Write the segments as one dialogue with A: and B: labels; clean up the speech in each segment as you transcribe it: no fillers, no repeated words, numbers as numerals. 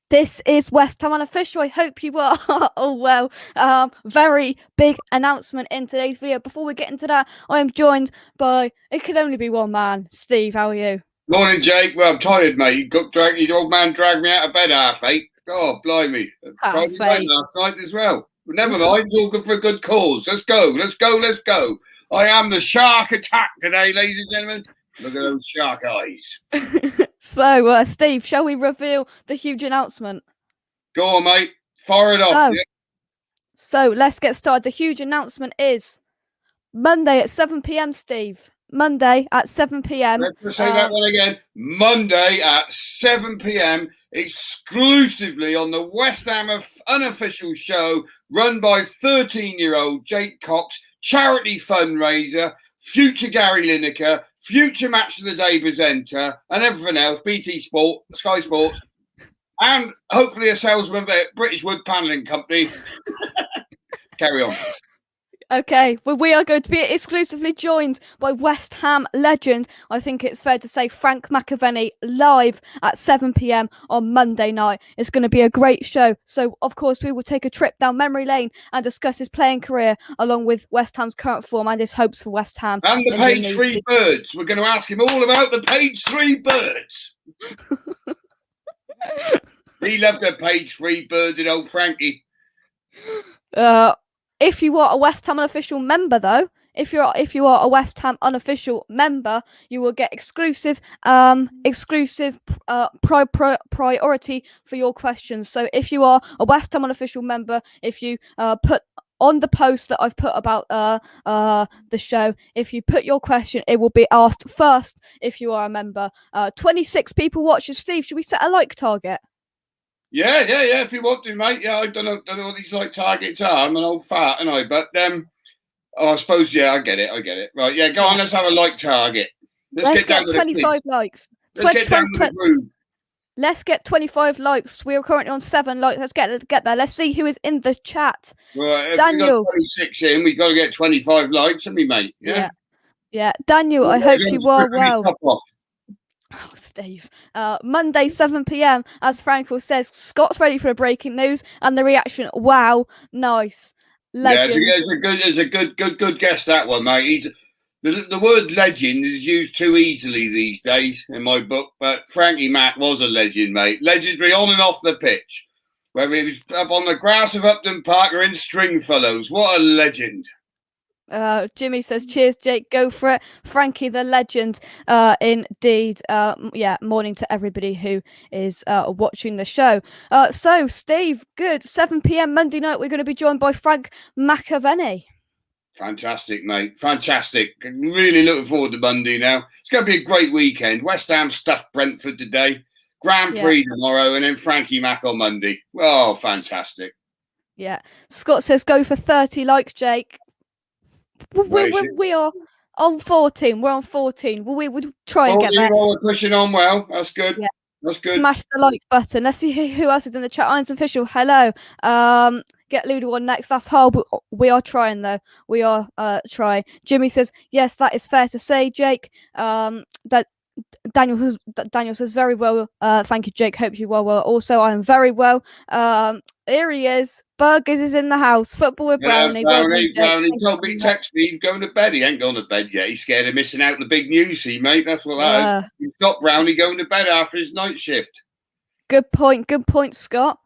A: This is West Ham Unofficial. I hope you are all well. Very big announcement in today's video. Before we get into that, I am joined by, it could only be one man. Steve, how are you?
B: Morning, Jake. Well, I'm tired, mate. Your old man dragged me out of bed 8:30. Oh, blimey. Friday night
A: Half
B: last night as well. But never mind, it's all good for a good cause. Let's go, let's go, let's go. I am the shark attack today, ladies and gentlemen. Look at those shark eyes.
A: So, Steve, shall we reveal the huge announcement?
B: Go on, mate. Fire it off. Yeah.
A: So, let's get started. The huge announcement is Monday at 7 p.m, Steve. Monday at 7 p.m.
B: Let's say that one again. Monday at 7 p.m. exclusively on the West Ham Unofficial show run by 13-year-old Jake Cox, charity fundraiser, future Gary Lineker, future Match of the Day presenter, and everything else, BT Sport, Sky Sports, and hopefully a salesman at British Wood Panelling Company. Carry on.
A: Okay, well, we are going to be exclusively joined by West Ham legend, I think it's fair to say, Frank McAvennie, live at 7 p.m. on Monday night. It's going to be a great show. So, of course, we will take a trip down memory lane and discuss his playing career, along with West Ham's current form and his hopes for West Ham.
B: And the page 3 birds. We're going to ask him all about the page 3 birds. He loved the page 3 bird, and old Frankie.
A: If you are a West Ham Unofficial member, though, if you are a West Ham Unofficial member, you will get exclusive priority for your questions. So if you are a West Ham Unofficial member, if you put on the post that I've put about the show, if you put your question, it will be asked first if you are a member. 26 people watching. Steve, should we set a like target?
B: Yeah, if you want to, mate. Yeah, I don't know what these like targets are. I'm an old fart, and But I suppose, yeah, I get it. Right, yeah, go on, let's have a like target.
A: Let's get 25 likes.
B: Let's get down with the groove.
A: Let's get 25 likes. We are currently on 7 likes. Let's get there. Let's see who is in the chat.
B: Right,
A: Daniel.
B: We got 26 in. We've got to get 25 likes, haven't we, mate?
A: Yeah. Daniel, I hope you are well. Oh, Steve. Monday, 7 p.m. As Frankel says, Scott's ready for a breaking news, and the reaction, wow, nice. Legend.
B: Yeah, it's a good guess, that one, mate. The word legend is used too easily these days in my book, but Frankie Mack was a legend, mate. Legendary on and off the pitch. Whether he was up on the grass of Upton Park or in Stringfellows. What a legend.
A: Jimmy says, cheers, Jake, go for it. Frankie the legend, indeed. Morning to everybody who is watching the show. So, Steve, good. 7 p.m. Monday night, we're going to be joined by Frank McAvennie.
B: Fantastic, mate. Fantastic. Really looking forward to Monday now. It's going to be a great weekend. West Ham stuffed Brentford today. Grand Prix tomorrow, and then Frankie Mack on Monday. Oh, fantastic.
A: Yeah. Scott says, go for 30 likes, Jake. We are on 14. We're on 14. We would try and get there.
B: We're pushing on well. That's good.
A: Yeah.
B: That's good.
A: Smash the like button. Let's see who else is in the chat. Irons Official, hello. Get Ludo on next. That's hard, but we are trying, though. We are trying. Jimmy says, yes, that is fair to say, Jake. Daniel says very well. Thank you, Jake. Hope you are well. Also, I am very well. Here he is. Burgers is in the house. Football with Brownie.
B: Brownie told me, text me, he's going to bed. He ain't going to bed yet. He's scared of missing out the big news, see, mate. That's what that is. He's got Brownie going to bed after his night shift.
A: Good point, Scott.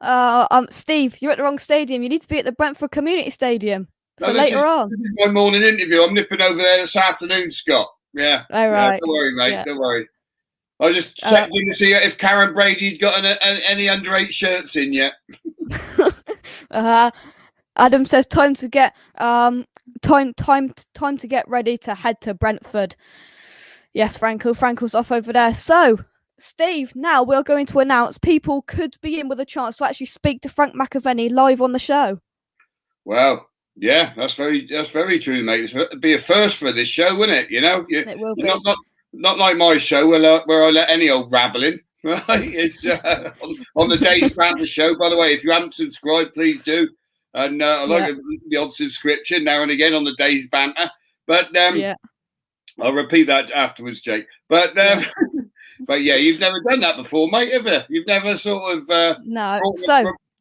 A: Steve, you're at the wrong stadium. You need to be at the Brentford Community Stadium for later on.
B: This is my morning interview. I'm nipping over there this afternoon, Scott. Yeah.
A: All right.
B: Yeah, don't worry, mate. Yeah. Don't worry. I just checked in to see if Karen Brady had got any under 8 shirts in yet.
A: Adam says time to get time to get ready to head to Brentford. Yes, Frankel's off over there. So, Steve, now we're going to announce people could be in with a chance to actually speak to Frank McAvennie live on the show.
B: Well, yeah, that's very true, mate. It'd be a first for this show, wouldn't it? You know,
A: it will be.
B: Not like my show where I let any old rabbling. Right, it's on the Days Banter show. By the way, if you haven't subscribed, please do. And I like the odd subscription now and again on the Days Banter. But I'll repeat that afterwards, Jake. But But yeah, you've never done that before, mate, have you? You've never sort of
A: No.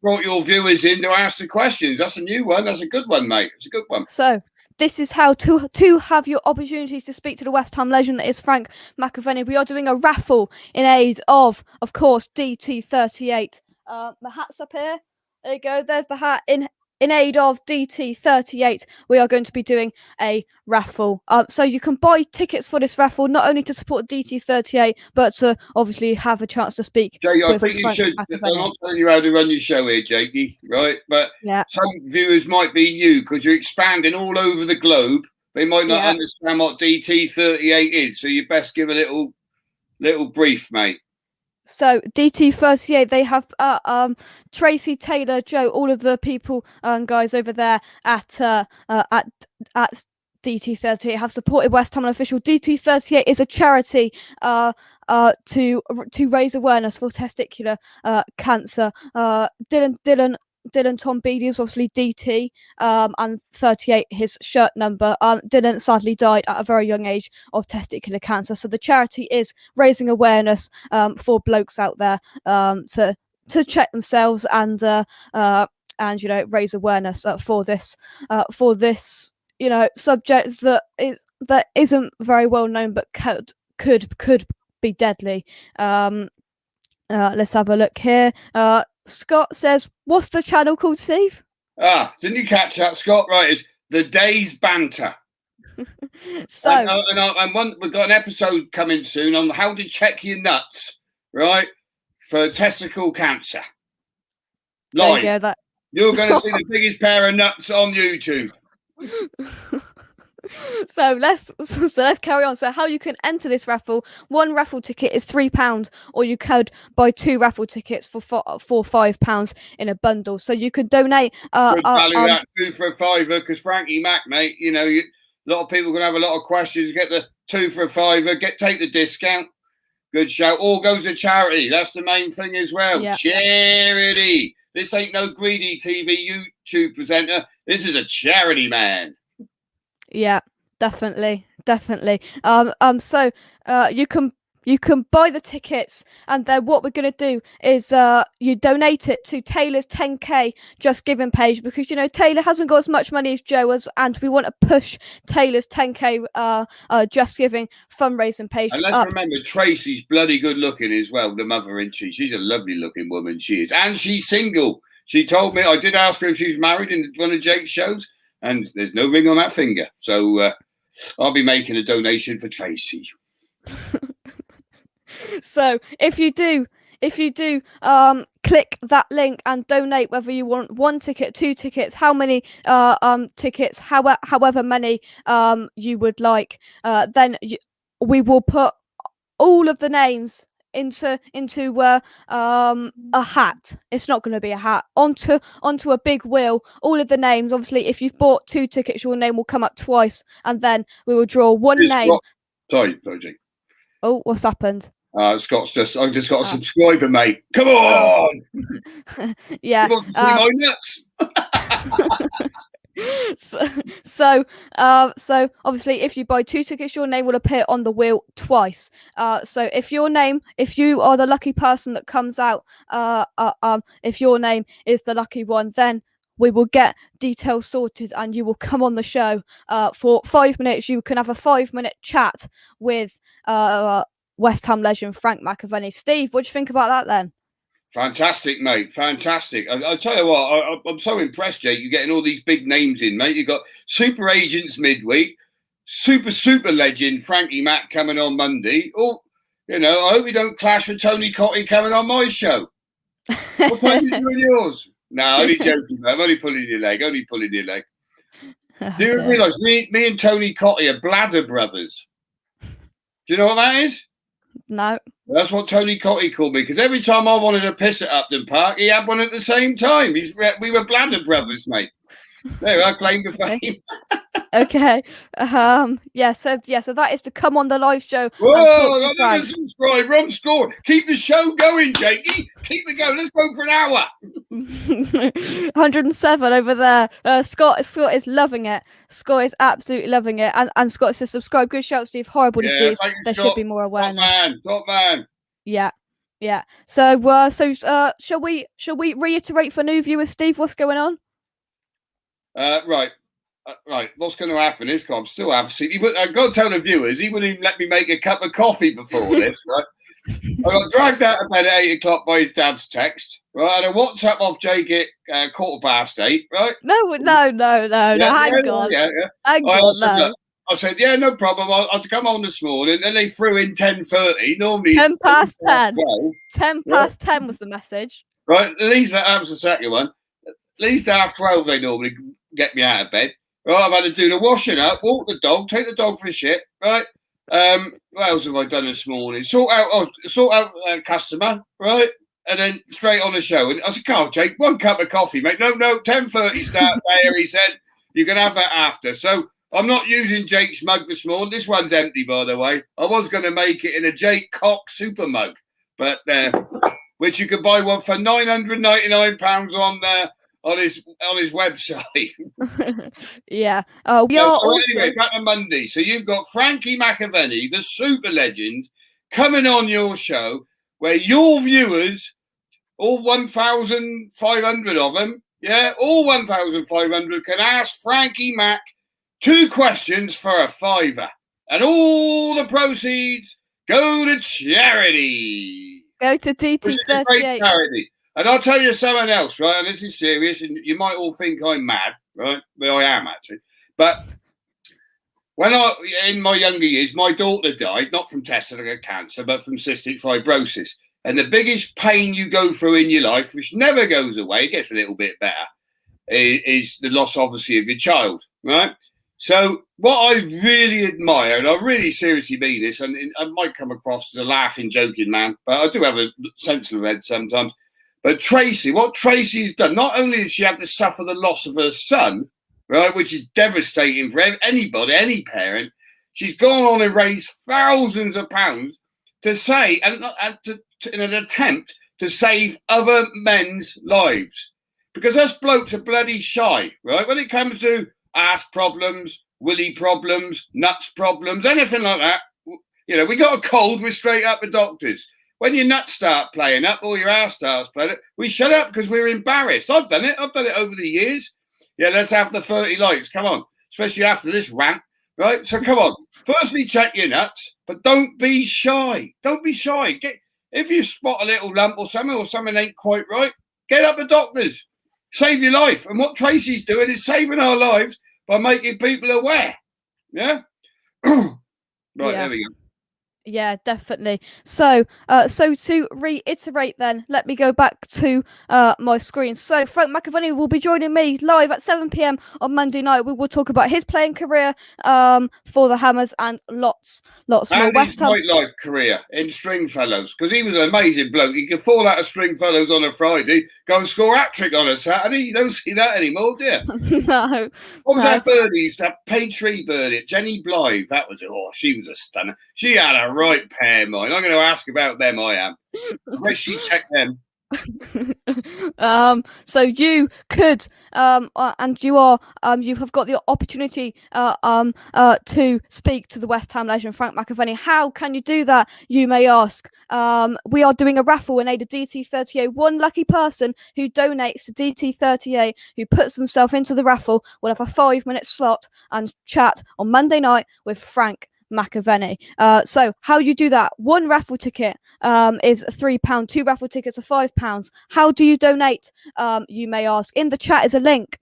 B: brought your viewers in to ask the questions. That's a new one. That's a good one, mate. It's a good one.
A: So this is how to have your opportunities to speak to the West Ham legend that is Frank McAvenny. We are doing a raffle in aid of course, DT38. My hat's up here. There you go. There's the hat in aid of DT38. We are going to be doing a raffle. So you can buy tickets for this raffle, not only to support DT38, but to obviously have a chance to speak.
B: Jake, I
A: with
B: think you
A: Frank
B: should.
A: McAvenny.
B: I'm not telling you how to run your show here, Jakey, right? But
A: Yeah.
B: some viewers might be new because you're expanding all over the globe. They might not understand what DT38 is, so you best give a little brief, mate.
A: So DT38, they have Tracy, Taylor, Joe, all of the people and guys over there at DT38 have supported West Ham Unofficial. DT38 is a charity to raise awareness for testicular cancer. Dylan Tom Beattie is obviously DT, and 38 his shirt number. Dylan sadly died at a very young age of testicular cancer. So the charity is raising awareness for blokes out there to check themselves and raise awareness for this subject that isn't very well known but could be deadly. Let's have a look here. Scott says, "What's the channel called, Steve?"
B: Didn't you catch that, Scott? Right, it's The Day's Banter.
A: So,
B: we've got an episode coming soon on how to check your nuts, right, for testicle cancer. Live. You're going to see the biggest pair of nuts on YouTube.
A: So let's carry on. So how you can enter this raffle: one raffle ticket is £3, or you could buy 2 raffle tickets for £5 in a bundle. So you could donate.
B: Good value that 2 for a £5 because Frankie Mac, mate. You know, a lot of people are going to have a lot of questions. Get the 2 for a £5. Take the discount. Good shout. All goes to charity. That's the main thing as well. Yeah. Charity. This ain't no greedy TV YouTube presenter. This is a charity man.
A: Yeah, definitely. So you can buy the tickets, and then what we're going to do is you donate it to Taylor's 10k Just Giving page, because Taylor hasn't got as much money as Joe and we want to push Taylor's 10k Just Giving fundraising page.
B: And let's remember, Tracy's bloody good looking as well, the mother, isn't she? She's a lovely looking woman, she is, and she's single. She told me, I did ask her if she's married in one of Jake's shows, and there's no ring on that finger. So I'll be making a donation for Tracy. So
A: if you do click that link and donate, whether you want 1 ticket, 2 tickets, how many tickets, however many you would like, then we will put all of the names into a hat. It's not going to be a hat, onto a big wheel, all of the names. Obviously, if you've bought 2 tickets, your name will come up twice, and then we will draw one name.
B: Sorry, Jake.
A: Oh, what's happened?
B: I've just got a subscriber, mate. Come on.
A: Yeah.
B: Come on to see my nuts.
A: So obviously, if you buy 2 tickets, your name will appear on the wheel twice. So if you are the lucky person that comes out, if your name is the lucky one, then we will get details sorted, and you will come on the show for 5 minutes. You can have a 5-minute chat with West Ham legend Frank McAvenny. Steve, what do you think about that then?
B: Fantastic, mate. Fantastic. I'll tell you what, I'm so impressed, Jake. You're getting all these big names in, mate. You've got Super Agents midweek, super legend Frankie Mac coming on Monday. Oh, I hope you don't clash with Tony Cottee coming on my show. What time are you doing yours? No, only joking, mate. I'm only pulling your leg. Do you realise me and Tony Cottee are bladder brothers? Do you know what that is?
A: No.
B: That's what Tony Cottee called me, because every time I wanted to piss at Upton Park, he had one at the same time. We were bladder brothers, mate. There, I claim to fame.
A: Okay. So that is to come on the live show.
B: Whoa, another subscriber. I'm scoring. Keep the show going, Jakey. Keep it going. Let's go for an hour.
A: 107 over there. Scott is loving it. Scott is absolutely loving it. And Scott says, subscribe. Good shout, Steve. Horrible disease. There should be more awareness.
B: Top man.
A: Yeah. Yeah. So, shall we reiterate for new viewers, Steve, what's going on?
B: Right. Right, what's going to happen is I'm still absent. I've got to tell the viewers, he wouldn't even let me make a cup of coffee before this, right? I got dragged out of bed at 8 o'clock by his dad's text, right? I had a WhatsApp off Jake at 8:15, right?
A: No. Hang on.
B: Yeah.
A: Hang
B: I
A: on.
B: said,
A: No.
B: look, I said, yeah, no problem. I'll come on this morning. And they threw in 10:30. Normally it's
A: 10 past 10.
B: 12,
A: 10 past 10 was the message.
B: right? At least that was the second one. At least half 12 they normally get me out of bed. Right, I've had to do the washing up, walk the dog, take the dog for a shit, right? What else have I done this morning? Sort out a customer, right? And then straight on the show. And I said, Carl, Jake, 1 cup of coffee, mate. No, 10:30 start there. He said, you can have that after. So I'm not using Jake's mug this morning. This one's empty, by the way. I was going to make it in a Jake Cox super mug, but which you could buy one for £999 on his website.
A: Yeah. We
B: No,
A: are
B: so
A: also.
B: anyway, back to Monday. So you've got Frankie McAvenny, the super legend, coming on your show, where your viewers, all 1,500 of them, yeah, all 1,500 can ask Frankie Mac 2 questions for a £5, and all the proceeds go to charity.
A: Go to
B: Which is a great
A: DT38.
B: charity. And I'll tell you something else, right? And this is serious, and you might all think I'm mad, right? Well, I am actually. But when in my younger years, my daughter died, not from testicular cancer, but from cystic fibrosis. And the biggest pain you go through in your life, which never goes away, it gets a little bit better, is the loss, obviously, of your child, right? So what I really admire, and I really seriously mean this, and I might come across as a laughing, joking man, but I do have a sense of head sometimes. But Tracy, what Tracy's done, not only has she had to suffer the loss of her son, right, which is devastating for anybody, any parent, she's gone on and raised thousands of pounds to say, and in an attempt to save other men's lives. Because us blokes are bloody shy, right? When it comes to ass problems, willy problems, nuts problems, anything like that, you know, we got a cold, we're straight up the doctors. When your nuts start playing up or your ass starts playing up, we shut up because we're embarrassed. I've done it over the years. Yeah, let's have the 30 likes. Come on, especially after this rant, right? So come on. Firstly, check your nuts, but don't be shy. Don't be shy. If you spot a little lump or something ain't quite right, get up the doctors. Save your life. And what Tracy's doing is saving our lives by making people aware. Yeah? Right,
A: Yeah.
B: there we go.
A: Yeah, definitely. So to reiterate then, let me go back to my screen. So Frank McAvenny will be joining me live at 7 p.m. on Monday night. We will talk about his playing career for the Hammers and lots more.
B: And his
A: West Ham.
B: nightlife career in Stringfellows, because he was an amazing bloke. He could fall out of Stringfellows on a Friday, go and score a hat-trick on a Saturday. You don't see that anymore, do you?
A: No.
B: What was that birdie? Used to have Paytree birdie, Jenny Blythe. That was it. Oh, she was a stunner. She had a right pair, mine. I'm going to ask about them. I am. I bet she checked them.
A: So you could and you are you have got the opportunity to speak to the West Ham legend Frank McAvenny. How can you do that, you may ask? We are doing a raffle in aid of DT38. One lucky person who donates to DT38, who puts themselves into the raffle, will have a 5-minute slot and chat on Monday night with Frank McAvenny. So how do you do that? One raffle ticket is £3. 2 raffle tickets are £5. How do you donate? You may ask. In the chat is a link.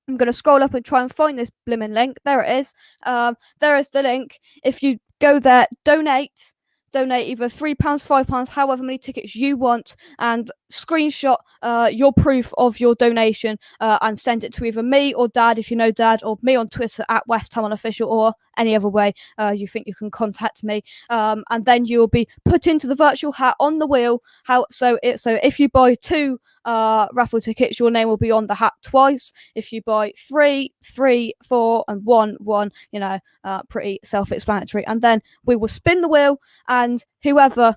A: I'm going to scroll up and try and find this blimmin' link. There it is. There is the link. If you go there, donate either £3, £5, however many tickets you want, and screenshot your proof of your donation and send it to either me or Dad, if you know Dad, or me on Twitter at West Ham Unofficial, or any other way you think you can contact me. And then you will be put into the virtual hat on the wheel. So if you buy 2 raffle tickets, your name will be on the hat twice. If you buy 3, 4, and 1, pretty self-explanatory. And then we will spin the wheel, and whoever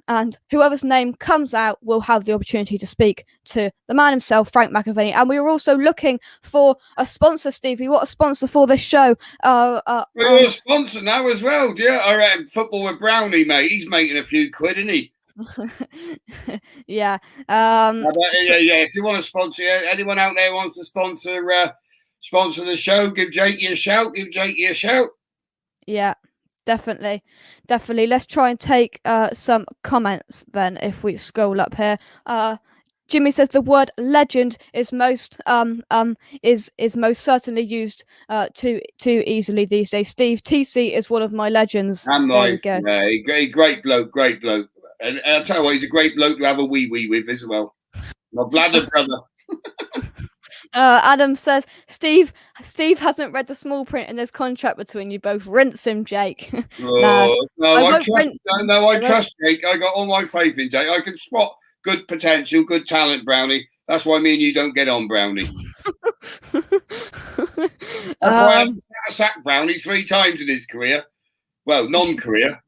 A: and whoever's name comes out will have the opportunity to speak to the man himself, Frank McAvenny. And we are also looking for a sponsor, Stevie. What a sponsor for this show.
B: We're a sponsor now as well, dear. I reckon Football with Brownie, mate. He's making a few quid, isn't he?
A: Yeah.
B: If you want to sponsor, anyone out there wants to sponsor the show, give Jakey a shout.
A: Yeah, definitely. Let's try and take some comments then if we scroll up here. Jimmy says the word legend is most certainly used too easily these days. Steve, TC is one of my legends.
B: And great bloke. And I'll tell you what, he's a great bloke to have a wee with as well. My bladder brother.
A: Adam says Steve hasn't read the small print in this contract between you both. Rinse him, Jake.
B: I trust Jake. I got all my faith in Jake. I can spot good potential, good talent, Brownie. That's why me and you don't get on, Brownie. That's why I sacked Brownie 3 times in his career. Well, non-career.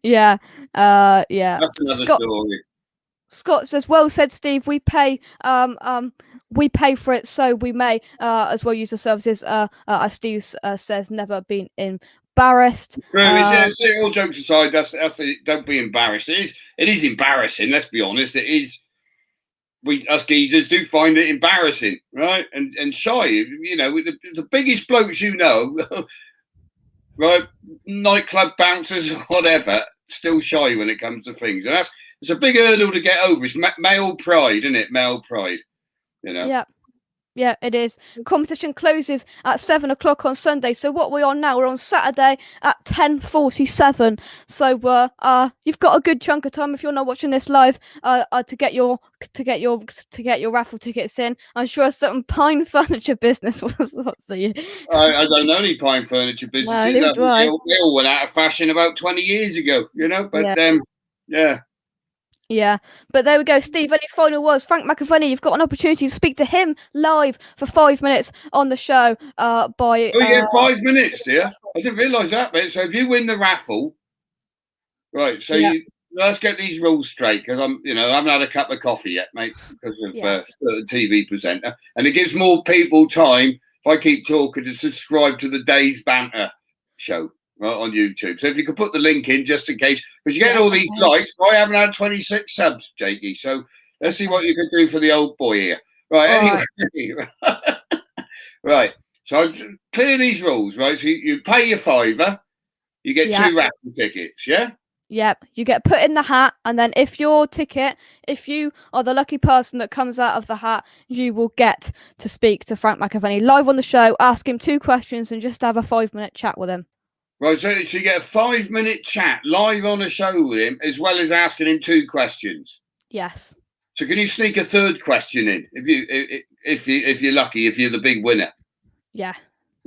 A: Yeah.
B: That's another story.
A: Scott says, "Well said, Steve. We pay for it, so we may as well use the services." As Steve says, never been embarrassed.
B: All jokes aside, don't be embarrassed. It is embarrassing. Let's be honest. It is. We us geezers do find it embarrassing, right? And shy. You know, the biggest blokes you know, right? Nightclub bouncers, whatever, still shy when it comes to things, and it's a big hurdle to get over. It's male pride, isn't it? Male pride, you know.
A: Yeah, it is. Competition closes at 7 o'clock on Sunday. So what we're on now, we're on Saturday at 10:47. So you've got a good chunk of time if you're not watching this live to get your raffle tickets in. I'm sure certain Pine Furniture business was you.
B: I don't know any Pine Furniture businesses. They all went out of fashion about 20 years ago, you know. But
A: Yeah, but there we go. Steve, any final words? Frank McAvenny, you've got an opportunity to speak to him live for 5 minutes on the show.
B: You get 5 minutes, dear. I didn't realise that, mate. So if you win the raffle, right? So let's get these rules straight, because I haven't had a cup of coffee yet, mate, because of the TV presenter, and it gives more people time if I keep talking to subscribe to the Day's Banter show. Right, on YouTube. So if you could put the link in just in case, because you're getting all these likes. I haven't had 26 subs, Jakey. So let's see what you can do for the old boy here. Right, anyway. Right. So I'll clear these rules, right? So you pay your £5, you get 2 raffle tickets, yeah?
A: Yep. You get put in the hat, and then if you are the lucky person that comes out of the hat, you will get to speak to Frank McAvenny live on the show, ask him 2 questions, and just have a 5-minute chat with him.
B: Right, so you get a 5-minute chat live on a show with him, as well as asking him 2 questions.
A: Yes.
B: So can you sneak a 3rd question in if you're lucky, if you're the big winner?
A: Yeah.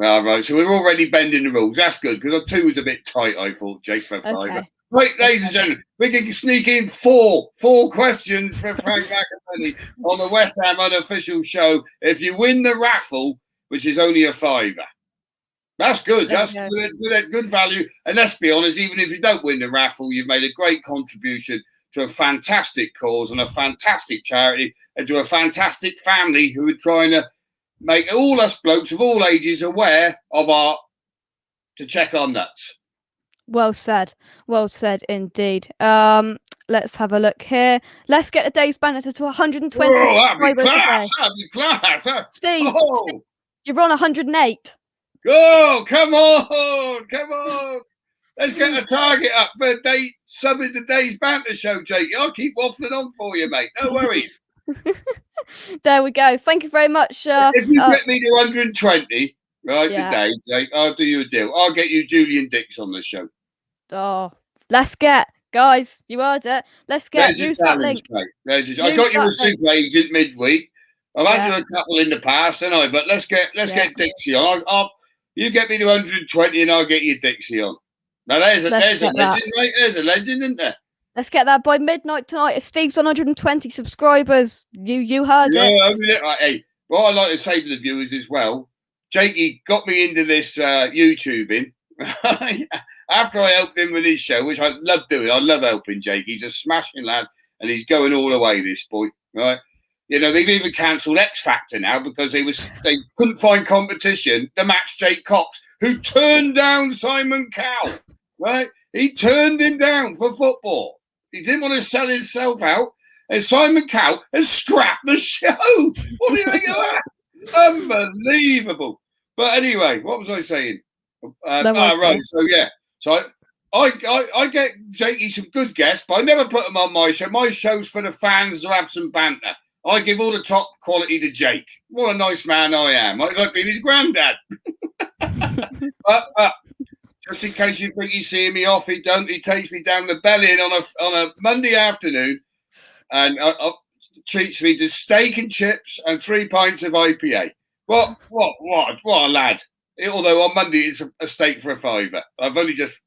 B: All right. So we're already bending the rules. That's good, because 2 was a bit tight, I thought, Jake, for £5.
A: Okay.
B: Right, ladies and gentlemen, we can sneak in four questions for Frank McAvenny on the West Ham Unofficial Show. If you win the raffle, which is only a £5. That's good. That's good value. And let's be honest, even if you don't win the raffle, you've made a great contribution to a fantastic cause and a fantastic charity, and to a fantastic family who are trying to make all us blokes of all ages aware of to check our nuts.
A: Well said indeed. Let's have a look here. Let's get the Day's Banter to 120 subscribers today.
B: That'd be class.
A: Steve, you're on 108.
B: Oh, come on. Let's get a target up for subbing the Day's Banter show, Jake. I'll keep waffling on for you, mate. No worries.
A: There we go. Thank you very much.
B: If you get me to 120, right, today, Jake, I'll do you a deal. I'll get you Julian Dix on the show.
A: Oh, guys, you heard it. Let's use that link.
B: I got you a super agent midweek. I've had you a couple in the past, haven't I? But let's get Dixie on. You get me to 120 and I'll get you Dixie on. Now there's a legend, mate. There's a legend, isn't there?
A: Let's get that by midnight tonight. If Steve's on 120 subscribers, you heard it.
B: Hey, what I like to say to the viewers as well, Jakey got me into this YouTubing, After I helped him with his show, which I love doing, I love helping Jake. He's a smashing lad, and he's going all the way. This boy, right? You know, they've even cancelled X Factor now because they couldn't find competition to match Jake Cox, who turned down Simon Cowell. Right? He turned him down for football. He didn't want to sell himself out, and Simon Cowell has scrapped the show. What do you think of that? Unbelievable. But anyway, what was I saying? Right. So yeah. So I get Jakey some good guests, but I never put them on my show. My show's for the fans to have some banter. I give all the top quality to Jake. What a nice man I am. It's like being his granddad. but just in case you think he's seeing me off, he don't. He takes me down the Bell Inn on a Monday afternoon, and treats me to steak and chips and 3 pints of IPA. What a lad! Although on Monday it's a steak for a £5.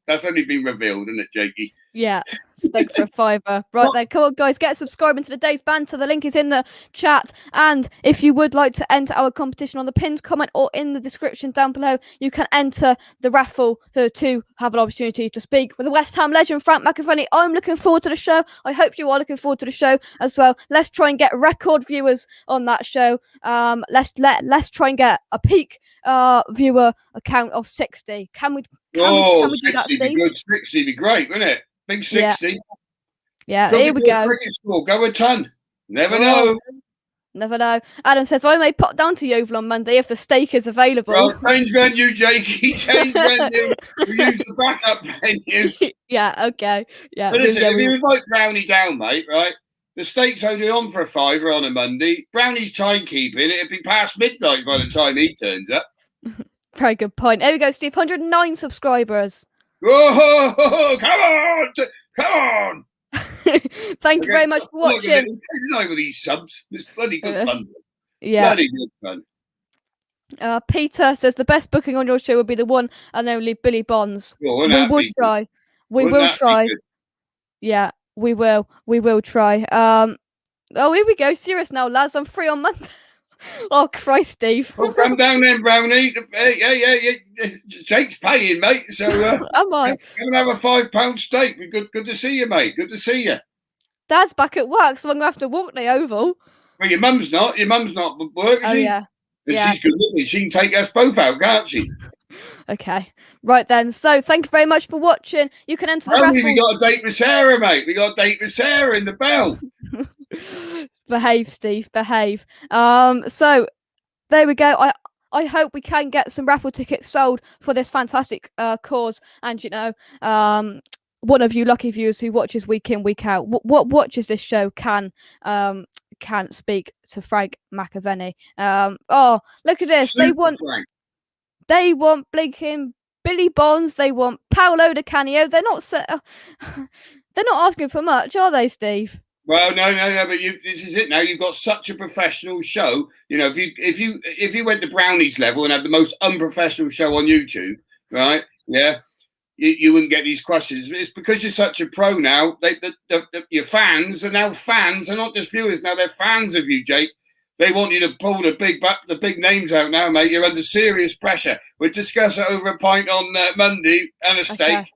B: That's only been revealed, isn't it, Jakey?
A: Yeah, steak for a £5. Right then, come on, guys, get subscribing to the Day's Banter. The link is in the chat. And if you would like to enter our competition, on the pinned comment or in the description down below, you can enter the raffle to have an opportunity to speak with the West Ham legend, Frank McAvenny. I'm looking forward to the show. I hope you are looking forward to the show as well. Let's try and get record viewers on that show. Let's try and get a peak viewer account of 60. Can we do that, Steve?
B: Be good. 60 be great, wouldn't it? Big 60.
A: Yeah, here we go.
B: Go a ton. Never know.
A: Never know. Adam says, I may pop down to Yeovil on Monday if the steak is available.
B: Well, change venue, Jakey. Change venue. We use the backup venue.
A: Yeah, okay. Yeah.
B: But listen, if you invite Brownie down, mate, right? The steak's only on for a £5 on a Monday. Brownie's timekeeping. It'd be past midnight by the time he turns up.
A: Very good point. There we go, Steve. 109 subscribers.
B: Oh, come on!
A: Thank you very much for watching.
B: Over these subs, it's bloody good fun.
A: Yeah,
B: bloody good fun.
A: Peter says the best booking on your show would be the one and only Billy Bonds.
B: Well,
A: we would try. We will try. Yeah, we will. We will try. Oh, here we go. Serious now, lads. I'm free on Monday. Oh, Christ, Steve.
B: Well, come down then, Brownie. Yeah. Jake's paying, mate. So,
A: am I?
B: Come and have a £5 steak. Good to see you, mate. Good to see you.
A: Dad's back at work, so I'm going to have to walk the Oval.
B: Well, your mum's not. Your mum's not at work, is she?
A: Yeah.
B: And she's good looking. She can take us both out, can't she?
A: Okay. Right then. So, thank you very much for watching. You can enter the raffle.
B: We got a date with Sarah, mate. We got a date with Sarah in the Bell.
A: Behave, Steve, behave. So there we go. I hope we can get some raffle tickets sold for this fantastic cause. And one of you lucky viewers who watches week in, week out, what watches this show can speak to Frank McAvenny. Oh, look at this. They want blinking Billy Bonds. They want Paolo Di Canio. They're not asking for much, are they, Steve?
B: Well, no. But this is it now. You've got such a professional show. You know, if you went to Brownie's level and had the most unprofessional show on YouTube, right? Yeah, you wouldn't get these questions. It's because you're such a pro now. Your fans are now fans, and not just viewers. Now they're fans of you, Jake. They want you to pull the big names out now, mate. You're under serious pressure. We'll discuss it over a pint on Monday and a steak.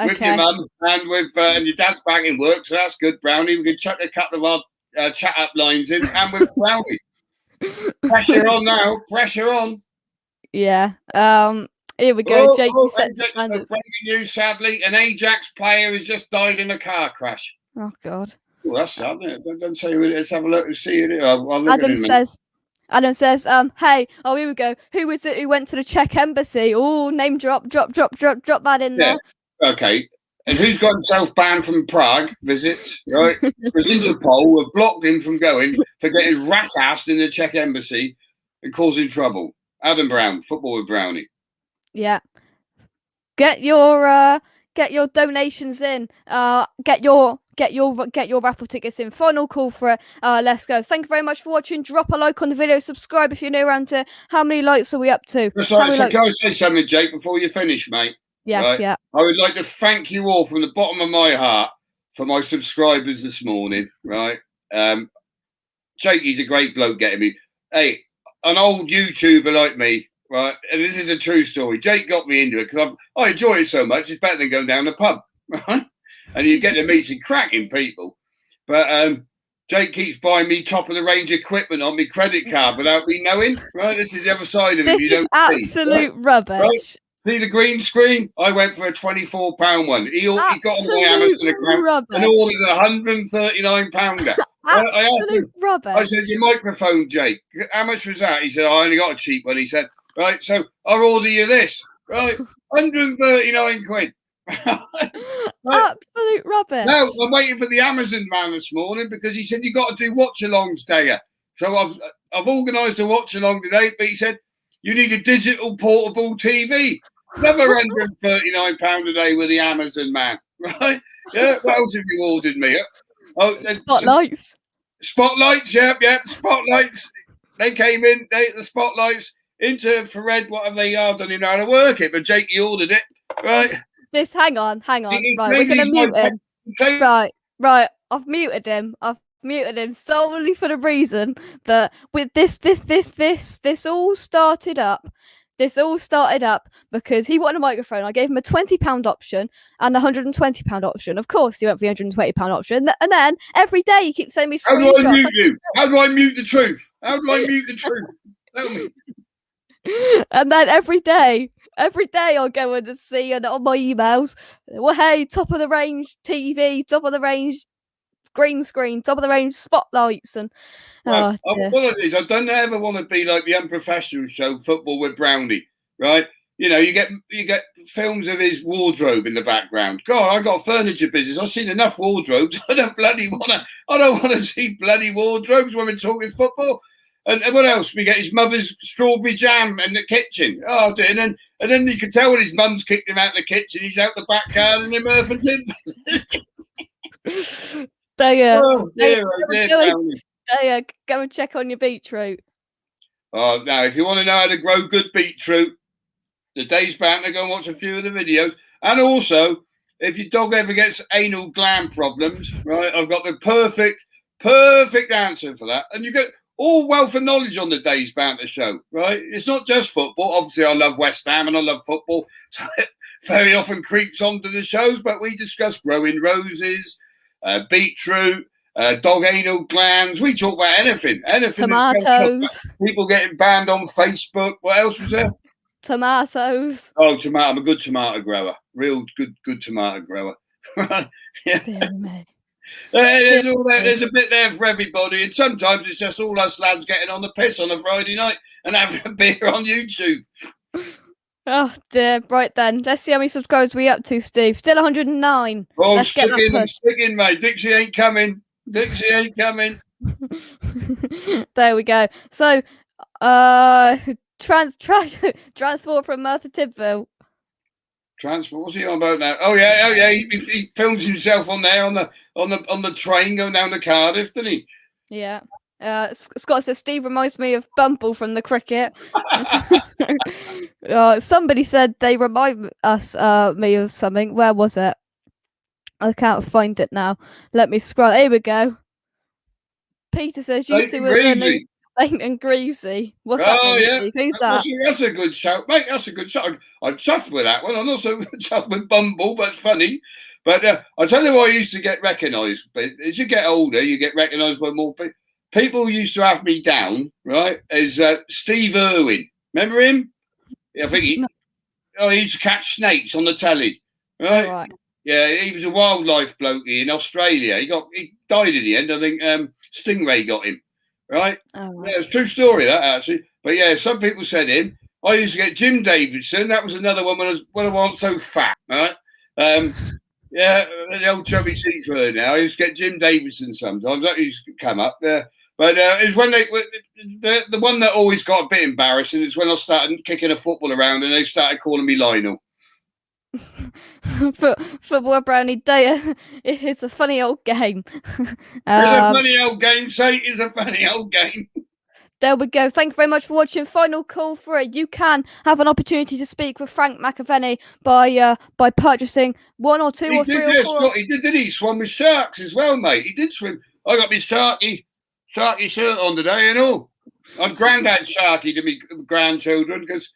B: Okay. With your mum and with and your dad's back in work, so that's good, Brownie. We can chuck a couple of our chat up lines in, and with Brownie. Pressure on now, pressure on.
A: Yeah. Here we go. Jake
B: breaking news, sadly, an Ajax player has just died in a car crash.
A: Oh God.
B: Oh, that's sad, isn't it? Don't say it. Let's have a look and see it.
A: Adam says, hey, oh, here we go. Who was it who went to the Czech embassy? Oh, name drop that in there.
B: Okay, and who's got himself banned from Prague visits, right? Because Interpol have blocked him from going for getting rat-assed in the Czech embassy and causing trouble. Adam Brown, Football with Brownie.
A: Yeah. Get your donations in. Get your raffle tickets in. Final call for it. Let's go. Thank you very much for watching. Drop a like on the video. Subscribe if you're new around here. How many likes are we up to?
B: That's right. So can I say something, Jake, before you finish, mate?
A: Yes,
B: right?
A: Yeah.
B: I would like to thank you all from the bottom of my heart for my subscribers this morning, right? Jakey's a great bloke getting me. Hey, an old YouTuber like me, right? And this is a true story. Jake got me into it because I enjoy it so much. It's better than going down the pub, right? And you get to meet some cracking people. But Jake keeps buying me top of the range equipment on my credit card without me knowing. Right, this is the other side of it.
A: This
B: You
A: is
B: don't
A: absolute rubbish.
B: Right? See the green screen? I went for a £24 one. He got on my Amazon account and ordered a £139.
A: Absolute rubbish.
B: I said, your microphone, Jake, how much was that? He said, I only got a cheap one. He said, right, so I'll order you this. Right, 139 quid.
A: Right. Absolute rubbish.
B: No, I'm waiting for the Amazon man this morning because he said, you got to do watch-alongs, Daya. So I've organised a watch-along today, but he said, you need a digital portable TV. Another £139 a day with the Amazon man, right? Yeah, what else have you ordered me? Oh,
A: spotlights.
B: Spotlights, yep. Spotlights. They came in, the spotlights into Fred, whatever they are, I don't even know how to work it, but Jakey ordered it, right?
A: Hang on. Right, we're going to mute him. Right, I've muted him. Solely for the reason that with this all started up. This all started up because he wanted a microphone. I gave him a £20 option and a £120 option. Of course, he went for the £120 option. And then every day he keeps sending me screenshots.
B: How do I mute you? How do I mute the truth? How do I mute the truth? Tell me.
A: And then every day I'll go in and see on my emails, well, hey, top of the range TV, top of the range green screen, top of the range spotlights, and
B: what it is, I don't ever want to be like the unprofessional show Football with Brownie, right? You know, you get films of his wardrobe in the background. God, I got a furniture business. I've seen enough wardrobes. I don't want to see bloody wardrobes when we're talking football. And what else? We get his mother's strawberry jam in the kitchen. Oh, dear. And then you can tell when his mum's kicked him out of the kitchen, he's out the back garden in Murphinton.
A: Go and check on your beetroot.
B: Oh, now, if you want to know how to grow good beetroot, the day's bound to go and watch a few of the videos. And also, if your dog ever gets anal gland problems, right, I've got the perfect answer for that. And you get all wealth of knowledge on the Day's Banter show, right? It's not just football. Obviously, I love West Ham and I love football. So it very often creeps onto the shows, but we discuss growing roses, beetroot, dog anal glands. We talk about anything.
A: Tomatoes.
B: People getting banned on Facebook. What else was there?
A: Tomatoes.
B: Oh, tomato. I'm a good tomato grower. Real good tomato grower. Yeah.
A: Dear me.
B: There's a bit there for everybody, and sometimes it's just all us lads getting on the piss on a Friday night and having a beer on YouTube.
A: Oh dear! Right then, let's see how many subscribers we up to, Steve. Still 109.
B: Oh,
A: let's
B: stick in, mate. Dixie ain't coming.
A: There we go. So, transport from Merthyr Tydfil.
B: Transport. What's he on about now? Oh yeah. He films himself on there on the train going down to Cardiff, doesn't he?
A: Yeah. Scott says Steve reminds me of Bumble from the cricket. Somebody said they remind me of something. Where was it? I can't find it now. Let me scroll. Here we go. Peter says you two are the new Saint and Greavesy. What's that?
B: Oh yeah,
A: Steve? Who's that?
B: That's a good shout, mate. That's a good shout. I'm chuffed with that one. I'm not so chuffed with Bumble, but it's funny. But I tell you what, I used to get recognised. But as you get older, you get recognised by more people. People used to have me down, right, as Steve Irwin. Remember him? I think he used to catch snakes on the telly, right?
A: Oh, right.
B: Yeah, he was a wildlife bloke in Australia. He died in the end. I think Stingray got him, right?
A: Oh, right.
B: Yeah, it's a true story, that, actually. But yeah, some people said him. I used to get Jim Davidson. That was another one when I wasn't so fat, right? Yeah, the old chubby cheeks were now. I used to get Jim Davidson sometimes. That used to come up there. But it's when the one that always got a bit embarrassing is when I started kicking a football around and they started calling me Lionel.
A: Football Brownie Day. It's a funny old game.
B: It's a funny old game. Say it's a funny old game.
A: There we go. Thank you very much for watching. Final call for it. You can have an opportunity to speak with Frank McAvenny by purchasing 1 or 2 or 3 or 4.
B: He did, didn't he? He swam with sharks as well, mate. He did swim. I got my Sharky shirt on today and all. I'm Grandad Sharky to me grandchildren because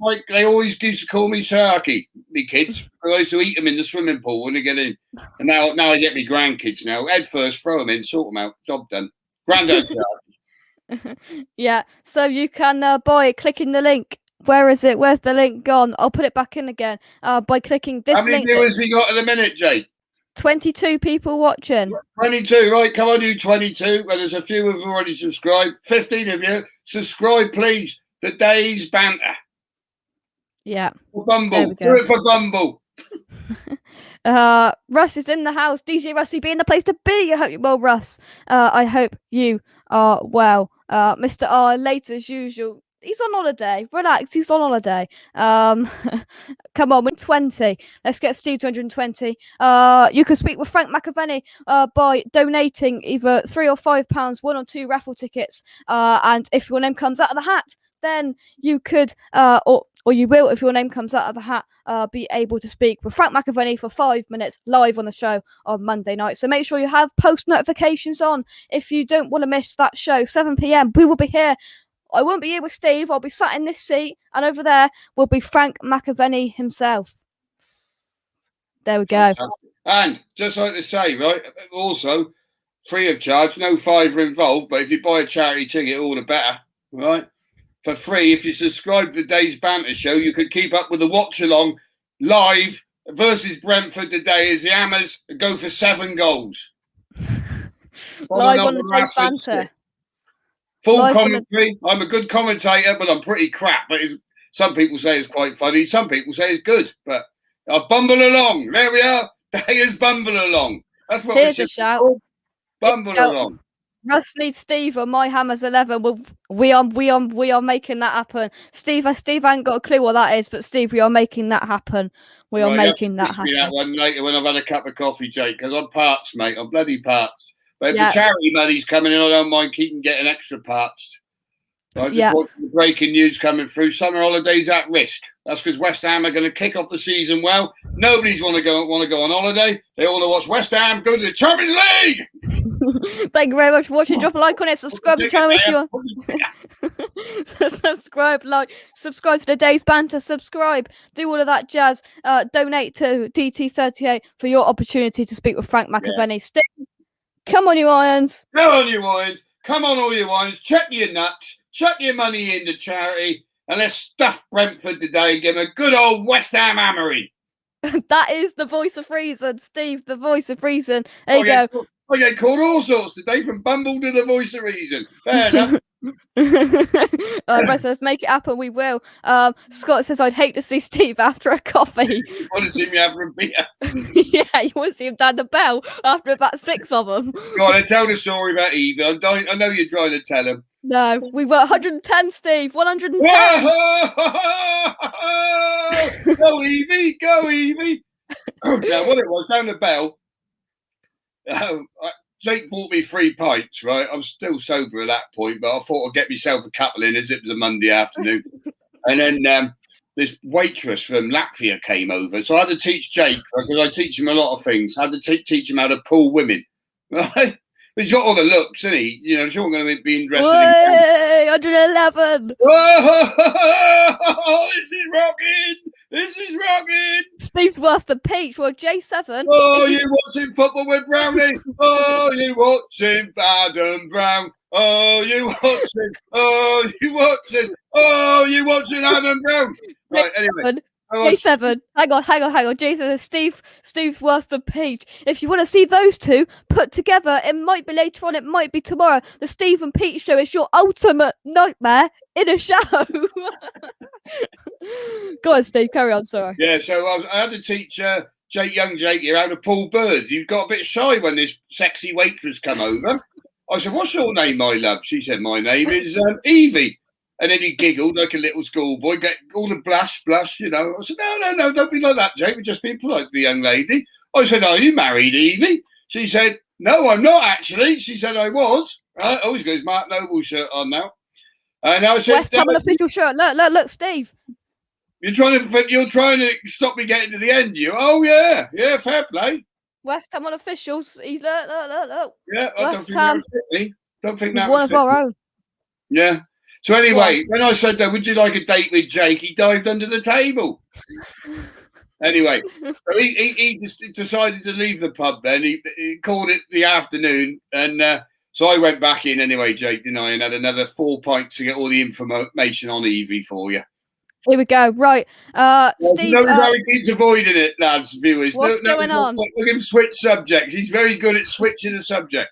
B: Like they always used to call me Sharky, me kids. I used to eat them in the swimming pool when they get in. And now I get me grandkids now. Head first, throw them in, sort them out. Job done. Granddad Sharky.
A: Yeah, so you can buy it clicking the link. Where is it? Where's the link gone? I'll put it back in again by clicking this
B: How many
A: link.
B: viewers we got at the minute, Jake?
A: 22 people watching.
B: 22, right? Come on, you 22. Well, there's a few who've already subscribed. 15 of you. Subscribe, please. The Day's Banter.
A: Yeah.
B: For Bumble. Do it for Bumble.
A: Russ is in the house. DJ Russie be in the place to be. I hope you're well, Russ. I hope you are well. Mr. R, late as usual. He's on holiday. Relax, he's on holiday. Come on, we're 20. Let's get Steve 220. You can speak with Frank McAvenny by donating either £3 or £5, 1 or 2 raffle tickets. And if your name comes out of the hat, then you could, or you will, if your name comes out of the hat, be able to speak with Frank McAvenny for 5 minutes live on the show on Monday night. So make sure you have post notifications on if you don't want to miss that show. 7 p.m. We will be here. I won't be here with Steve. I'll be sat in this seat, and over there will be Frank McAvenny himself. There we go.
B: Fantastic. And just like to say, right, also free of charge, no fiver involved, but if you buy a charity ticket, all the better, right? For free, if you subscribe to the Day's Banter show, you could keep up with the watch along live versus Brentford today as the Hammers go for 7 goals.
A: Live on the Day's Banter.
B: Full commentary. I'm a good commentator, but I'm pretty crap. But some people say it's quite funny. Some people say it's good. But I bumble along. There we are. Here's bumble along. That's what
A: Here's a shout.
B: Bumble along.
A: Russ needs Steve on My Hammers 11. We are making that happen. Steve ain't got a clue what that is, but Steve, we are making that happen. We are making that happen.
B: Me that one later when I've had a cup of coffee, Jake, because I'm parched, mate. I'm bloody parched. But if the charity money's coming in, I don't mind keeping getting extra parched. So I just watched the breaking news coming through. Summer holidays at risk. That's because West Ham are going to kick off the season well. Nobody's want to go on holiday. They all want to watch West Ham go to the Champions League.
A: Thank you very much for watching. Drop a like on it. Subscribe to the channel if you're. Subscribe to the Day's Banter. Subscribe. Do all of that jazz. Donate to DT38 for your opportunity to speak with Frank McAvenny. Steve, come on, you Irons.
B: Come on, you Irons. Come on, all you Irons. Check your nuts. Chuck your money into charity. And let's stuff Brentford today and give them a good old West Ham hammering.
A: That is the voice of reason, Steve. The voice of reason. There you go.
B: I get called all sorts today, from Bumble to the voice of reason. Fair enough.
A: Right, so let's make it happen. We will. Scott says, I'd hate to see Steve after a coffee.
B: You want to see me after a beer?
A: Yeah, you want to see him down the bell after about 6 of them.
B: Go on, tell the story about Evie. I know you're trying to tell him.
A: No, we were 110, Steve. 110.
B: Go, Evie. Go, Evie. Now, what it was, down the bell, Jake bought me 3 pints, right? I was still sober at that point, but I thought I'd get myself a couple in as it was a Monday afternoon. And then this waitress from Latvia came over. So I had to teach Jake, because I teach him a lot of things. I had to teach him how to pull women, right? He's got all the looks, isn't he? You know, she's not going to be interested in
A: 111.
B: Oh, this is rocking. This is rocking.
A: Steve's worse than Peach. Well, J7.
B: Oh, you watching football with Brownie? Oh, you watching Adam Brown? Oh, you watching? Oh, you watching? Oh, you watching Adam Brown? Right, anyway.
A: J7. Hang on. J7. Steve's worse than Peach. If you want to see those two put together, it might be later on, it might be tomorrow. The Steve and Pete show is your ultimate nightmare in a show. Go on, Steve. Carry on. Sorry.
B: Yeah, so I had to teach young Jake here how to pull birds. He got a bit shy when this sexy waitress come over. I said, "What's your name, my love?" She said, "My name is Evie." And then he giggled like a little schoolboy, get all the blush, you know. I said, no, don't be like that, Jake. We're just being polite to the young lady. I said, "Are you married, Evie?" She said, "No, I'm not actually." She said, "I was." Oh, he's got his Mark Noble shirt on now. And I said,
A: West Ham official shirt. Look, Steve.
B: You're trying to stop me getting to the end, you? Oh, yeah, fair play.
A: West Ham officials. He's look.
B: Yeah, I don't think that was one
A: of our own.
B: Yeah. So anyway, when I said, would you like a date with Jake, he dived under the table. Anyway, so he just decided to leave the pub then. He called it the afternoon. And so I went back in anyway, Jake, didn't I? And had another 4 pints to get all the information on Evie for you.
A: Here we go. Right. Steve.
B: Notice how he keeps avoiding it, lads, viewers.
A: What's going on?
B: Look him switch subjects. He's very good at switching the subject.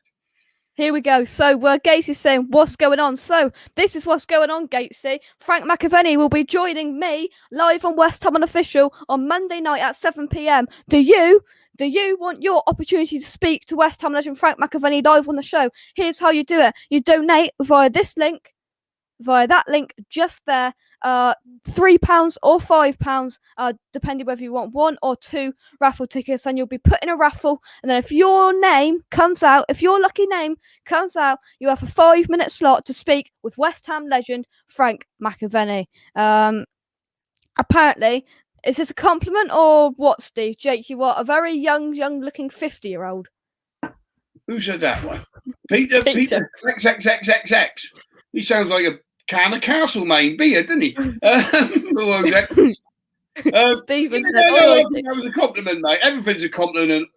A: Here we go. So Gatesy's saying, what's going on? So this is what's going on, Gatesy. Frank McAvenny will be joining me live on West Ham Unofficial on Monday night at 7 p.m. Do you want your opportunity to speak to West Ham legend Frank McAvenny live on the show? Here's how you do it. You donate via this link, via that link just there. £3 or £5, depending whether you want 1 or 2 raffle tickets, and you'll be put in a raffle. And then if your name comes out, if your lucky name comes out, you have a 5-minute slot to speak with West Ham legend Frank McAvenny. Apparently, is this a compliment or what, Steve? Jake, you are a very young looking 50-year-old.
B: Who said that one? Peter XXXXX. He sounds like a can of Castlemaine beer, didn't he?
A: Stephen said,
B: I think that was a compliment, mate. Everything's a compliment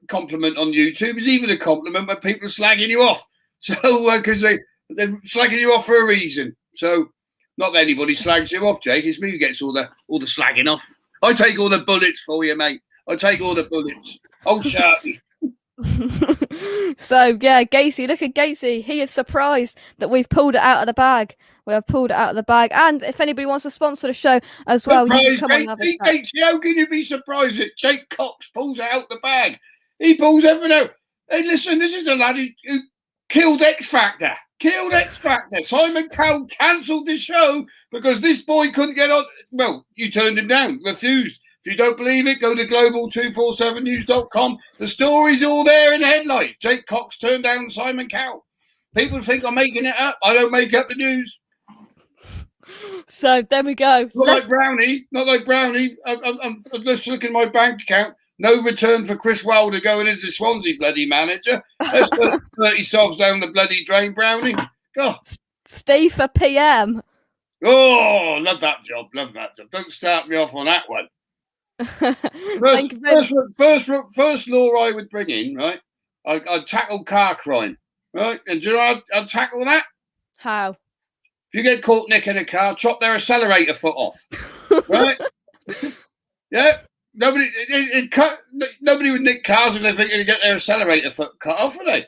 B: on YouTube. It's even a compliment when people are slagging you off. So, because they're slagging you off for a reason. So, not that anybody slags you off, Jake. It's me who gets all the slagging off. I take all the bullets for you, mate. I take all the bullets. Oh, Sharpie.
A: So yeah, Gatesy, look at Gatesy. He is surprised that we've pulled it out of the bag. We have pulled it out of the bag. And if anybody wants to sponsor the show as well, you can come on and have a chat.
B: Gatesy, how can you be surprised that Jake Cox pulls it out the bag? He pulls everything out. Hey, listen, this is a lad who killed X Factor. Simon Cowell cancelled the show because this boy couldn't get on. Well, you turned him down, refused. If you don't believe it, go to global247news.com. The story's all there in the headlights. Jake Cox turned down Simon Cowell. People think I'm making it up. I don't make up the news.
A: So there we go.
B: Not like Brownie. I'm just looking at my bank account. No return for Chris Wilder going as the Swansea bloody manager. Let's put 30 sobs down the bloody drain, Brownie. God.
A: Steve for PM.
B: Oh, love that job. Don't start me off on that one. First law I would bring in, right? I'd tackle car crime, right? And do you know I'd tackle that?
A: How?
B: If you get caught nicking a car, chop their accelerator foot off, right? Yeah. Nobody would nick cars if they're thinking to get their accelerator foot cut off, would they?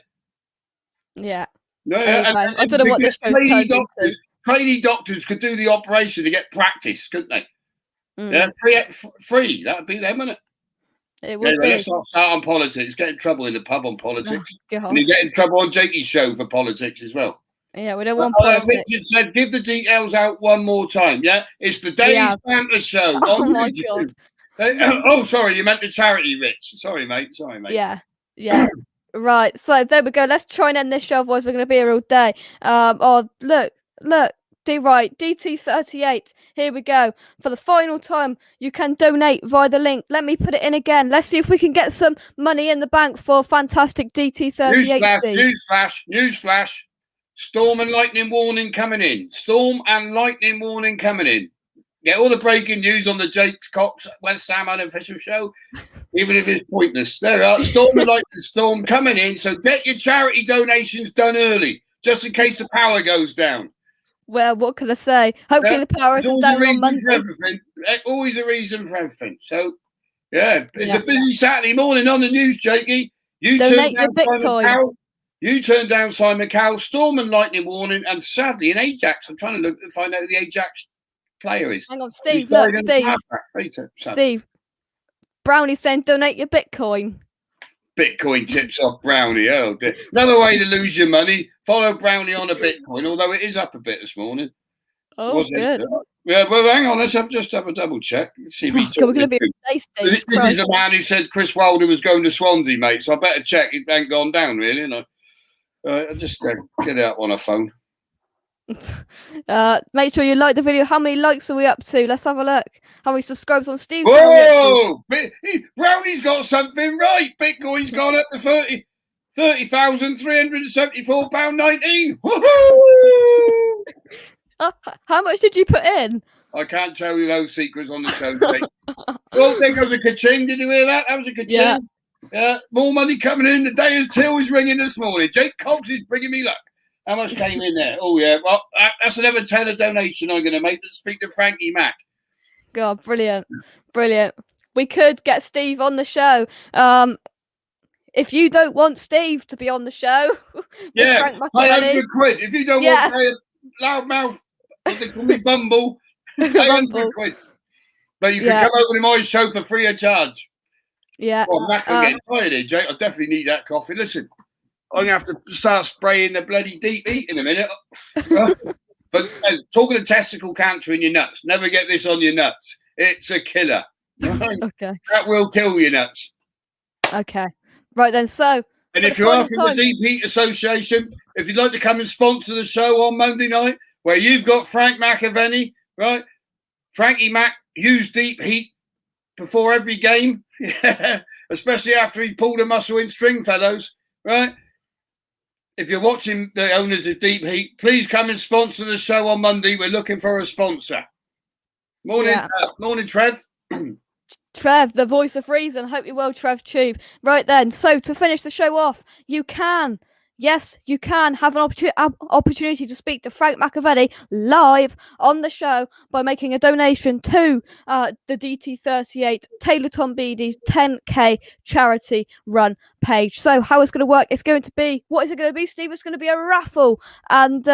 A: Yeah.
B: No,
A: I don't know what this show's turned into.
B: Trainee doctors could do the operation to get practice, couldn't they? Yeah, free. That'd be them, wouldn't it?
A: It would be.
B: Let's not start on politics. Get in trouble in the pub on politics.
A: Oh,
B: and you get in trouble on Jakey's show for politics as well.
A: Yeah, we don't want politics.
B: Richard said, give the details out one more time. Yeah, it's the Dave Fanta show.
A: Oh my God.
B: Oh, sorry, you meant the charity, Rich. Sorry, mate.
A: Yeah. Right. So there we go. Let's try and end this show, otherwise we're going to be here all day. Look. Right, DT38. Here we go. For the final time, you can donate via the link. Let me put it in again. Let's see if we can get some money in the bank for fantastic DT38.
B: Newsflash. Storm and lightning warning coming in. Get all the breaking news on the Jake Cox West Ham Unofficial show, even if it's pointless. There we are. Storm and lightning storm coming in. So get your charity donations done early, just in case the power goes down.
A: Well, what can I say? Hopefully the power isn't down on Monday.
B: Always a reason for everything. So, yeah, it's a busy Saturday morning on the news, Jakey. You
A: donate your Bitcoin.
B: You turned down Simon Cowell, storm and lightning warning, and sadly in Ajax. I'm trying to find out who the Ajax player is.
A: Hang on, Steve. Look, Steve. Brownie's saying donate your Bitcoin.
B: Bitcoin tips off Brownie. Oh, dear. Another way to lose your money. Follow Brownie on a Bitcoin, although it is up a bit this morning.
A: Oh, good.
B: Yeah, well, hang on. Let's just have a double check. Let's see if he's
A: we're going to be
B: This is the man who said Chris Wilder was going to Swansea, mate. So I better check. It ain't gone down, really. No. I'll just get it up on a phone.
A: Make sure you like the video. How many likes are we up to? Let's have a look. How many subscribers on Steve's
B: channel? Brownie's got something right. Bitcoin's gone up to £30,374.19. Woohoo!
A: How much did you put in?
B: I can't tell you those secrets on the show, Jake. Oh, there goes a ka-ching. Did you hear that? That was a ka-ching.
A: Yeah.
B: Yeah, more money coming in. The day is till is ringing this morning. Jake Cox is bringing me luck. How much came in there? Oh, yeah. Well, that's another tenner donation I'm going to make to speak to Frankie Mac.
A: God, brilliant. Brilliant. We could get Steve on the show. If you don't want Steve to be on the show,
B: Yeah,
A: Frank McAvenny,
B: £100. If you don't want to pay a loudmouth, what they call me, Bumble, pay £100. But you can come over to my show for free of charge.
A: Yeah.
B: Oh, Mac, I'm getting tired here, Jake. I definitely need that coffee. Listen, I'm going to have to start spraying the bloody deep heat in a minute. But talking of testicle cancer in your nuts, never get this on your nuts. It's a killer. Right?
A: Okay.
B: That will kill your nuts.
A: Okay. Right then, so...
B: And if you are from the Deep Heat Association, if you'd like to come and sponsor the show on Monday night, where you've got Frank McAvenny, right? Frankie Mac used deep heat before every game, especially after he pulled a muscle in Stringfellows, right? If you're watching the owners of Deep Heat, please come and sponsor the show on Monday. We're looking for a sponsor. Morning, morning, Trev.
A: Trev, the voice of reason. Hope you're well, Trev Tube. Right then, so to finish the show off, you can have an opportunity to speak to Frank McAvenny live on the show by making a donation to the DT38 Taylor Tom Beattie 10k charity run page. So how it's going to work, what is it going to be, Steve? It's going to be a raffle. And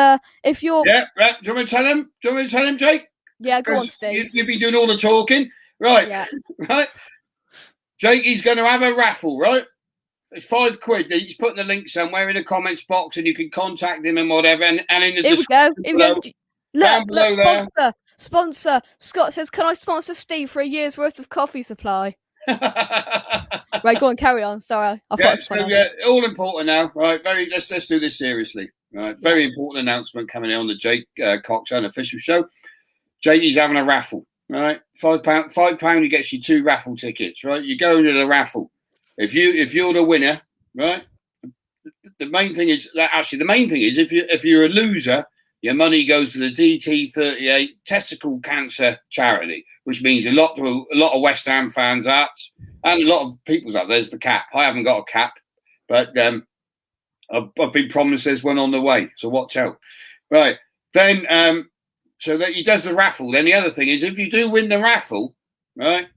A: if you're...
B: Yeah, right. Do you want me to tell him, Jake?
A: Yeah, go on, Steve.
B: You'll be doing all the talking. Right,
A: yeah.
B: Right. Jake, he's going to have a raffle, right? It's £5. He's putting the link somewhere in the comments box, and you can contact him and whatever. And in the description below,
A: look, sponsor. Scott says, "Can I sponsor Steve for a year's worth of coffee supply?" Right, go on, carry on. Sorry,
B: all important now. Right, let's do this seriously. Right, very important announcement coming on the Jake Cox Unofficial Show. Jakey's having a raffle. Right, £5. He gets you 2 raffle tickets. Right, you go into the raffle. If you're the winner, right? The main thing is if you're a loser, your money goes to the DT38 Testicle Cancer Charity, which means a lot of West Ham fans' hearts and a lot of people's hearts. There's the cap. I haven't got a cap, but I've been promised there's one on the way, so watch out. Right then, so that he does the raffle. Then the other thing is, if you do win the raffle, right,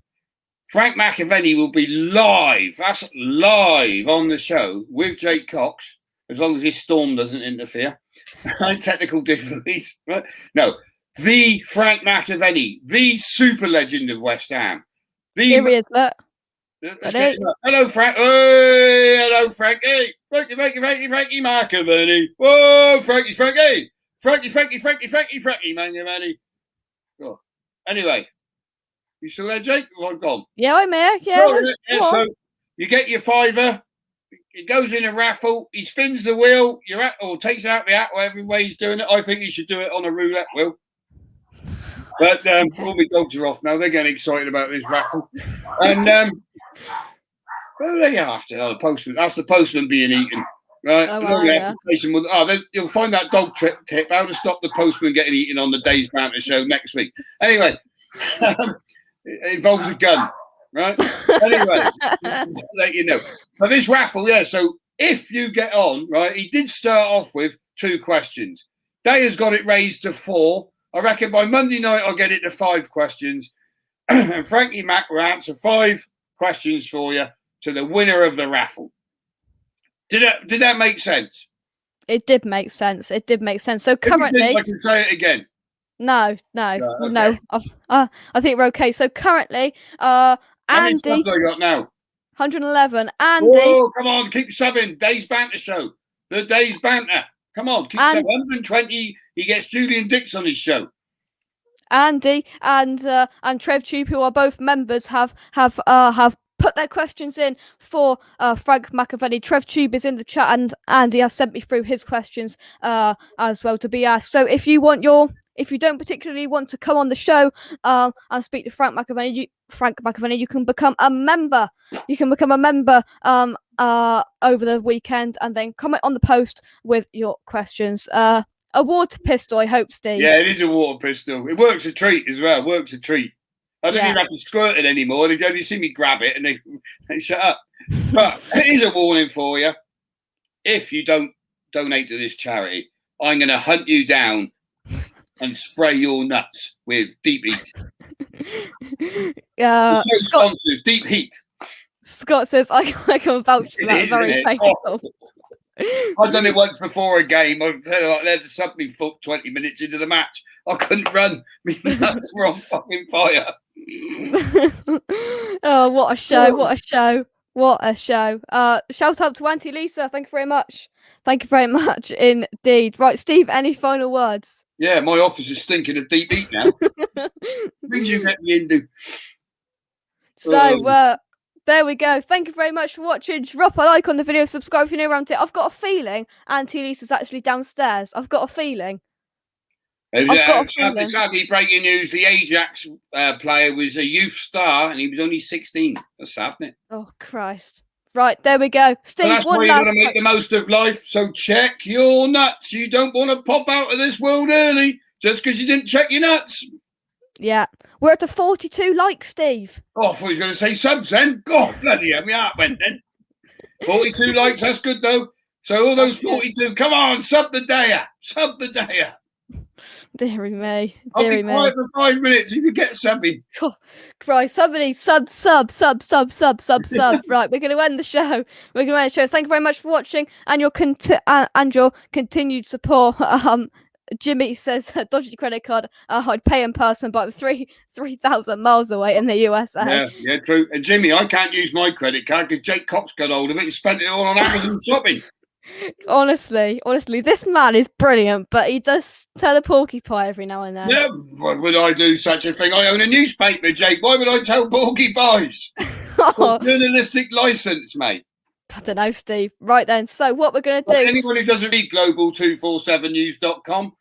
B: Frank McAvenny will be live. That's live on the show with Jake Cox, as long as his storm doesn't interfere. Technical difficulties, right? No, the Frank McAvenny, the super legend of West Ham.
A: Here he is, look.
B: Hello, Frank. Hey, hello, Frank. Hey, Frankie McAvenny. Whoa, Frankie McAvenny. Oh. Anyway. You still there, Jake? Or I'm gone.
A: Yeah, I'm here. Yeah.
B: So you get your £5. It goes in a raffle. He spins the wheel. Or takes out the hat, whatever way he's doing it. I think he should do it on a roulette wheel. But all my dogs are off now. They're getting excited about this raffle. And well, they have to. The postman. That's the postman being eaten. Right? You'll find that dog tip. How to stop the postman getting eaten on the Days Banter show next week. Anyway. It involves a gun, right? Anyway, let you know. But this raffle, so if you get on, right, he did start off with 2 questions. Daya's got it raised to 4. I reckon by Monday night I'll get it to 5 questions. And Frankie Mac will answer 5 questions for you to the winner of the raffle. Did that make sense?
A: It did make sense. So currently,
B: I can say it again.
A: No. I think we're okay. So currently, Andy.
B: How many subs I got now?
A: 111. Andy.
B: Oh, come on, keep subbing. Days Banter show. The Days Banter. Come on, keep subbing. 120. He gets Julian Dix on his show.
A: Andy and Trev Tube, who are both members, have put their questions in for Frank McAvenny. Trev Tube is in the chat, and Andy has sent me through his questions as well to be asked. So if you don't particularly want to come on the show and speak to Frank McAvenny, you can become a member. You can become a member over the weekend and then comment on the post with your questions. A water pistol, I hope, Steve.
B: Yeah, it is a water pistol. It works a treat as well. Works a treat. I don't even have to squirt it anymore. They only see me grab it and they shut up. But it is a warning for you. If you don't donate to this charity, I'm going to hunt you down and spray your nuts with Deep Heat.
A: Scott,
B: sponsors Deep Heat.
A: Scott says, I can vouch for that. Very painful.
B: I've done it once before a game. I had to sub me foot 20 minutes into the match. I couldn't run. My nuts were on fucking fire.
A: Oh, what a show. What a show. What a show. Shout out to Auntie Lisa. Thank you very much. Thank you very much indeed. Right, Steve, any final words?
B: Yeah, my office is stinking of Deep Heat now. Things you get me into.
A: So, there we go. Thank you very much for watching. Drop a like on the video, subscribe if you're new around it. I've got a feeling Auntie Lisa's actually downstairs. I've got a feeling.
B: Sadly, breaking news, the Ajax player was a youth star and he was only 16. That's sad, isn't it?
A: Oh, Christ. Right, there we go. Steve,
B: that's why you got to make the most of life, so check your nuts. You don't want to pop out of this world early just because you didn't check your nuts.
A: Yeah. We're at 42 likes, Steve.
B: Oh, I thought he was going to say subs then. God, bloody hell, my heart went then. 42 likes, that's good though. So all those 42, come on, sub the day. Sub the day.
A: Deary me.
B: I'll be quiet for 5 minutes. You can get subbing.
A: Oh, Christ, somebody sub. Right, we're going to end the show. We're going to end the show. Thank you very much for watching and your continued support. Jimmy says, dodgy credit card. I'd pay in person, but I'm 3,000 miles away in the USA.
B: Yeah, true. And Jimmy, I can't use my credit card because Jake Cox got hold of it and spent it all on Amazon shopping.
A: Honestly, this man is brilliant, but he does tell a porcupine every now and then.
B: Yeah, why would I do such a thing? I own a newspaper, Jake. Why would I tell porcupines? Journalistic license, mate.
A: I don't know, Steve. Right then, so what we're going to do...
B: Anyone who doesn't read global247news.com,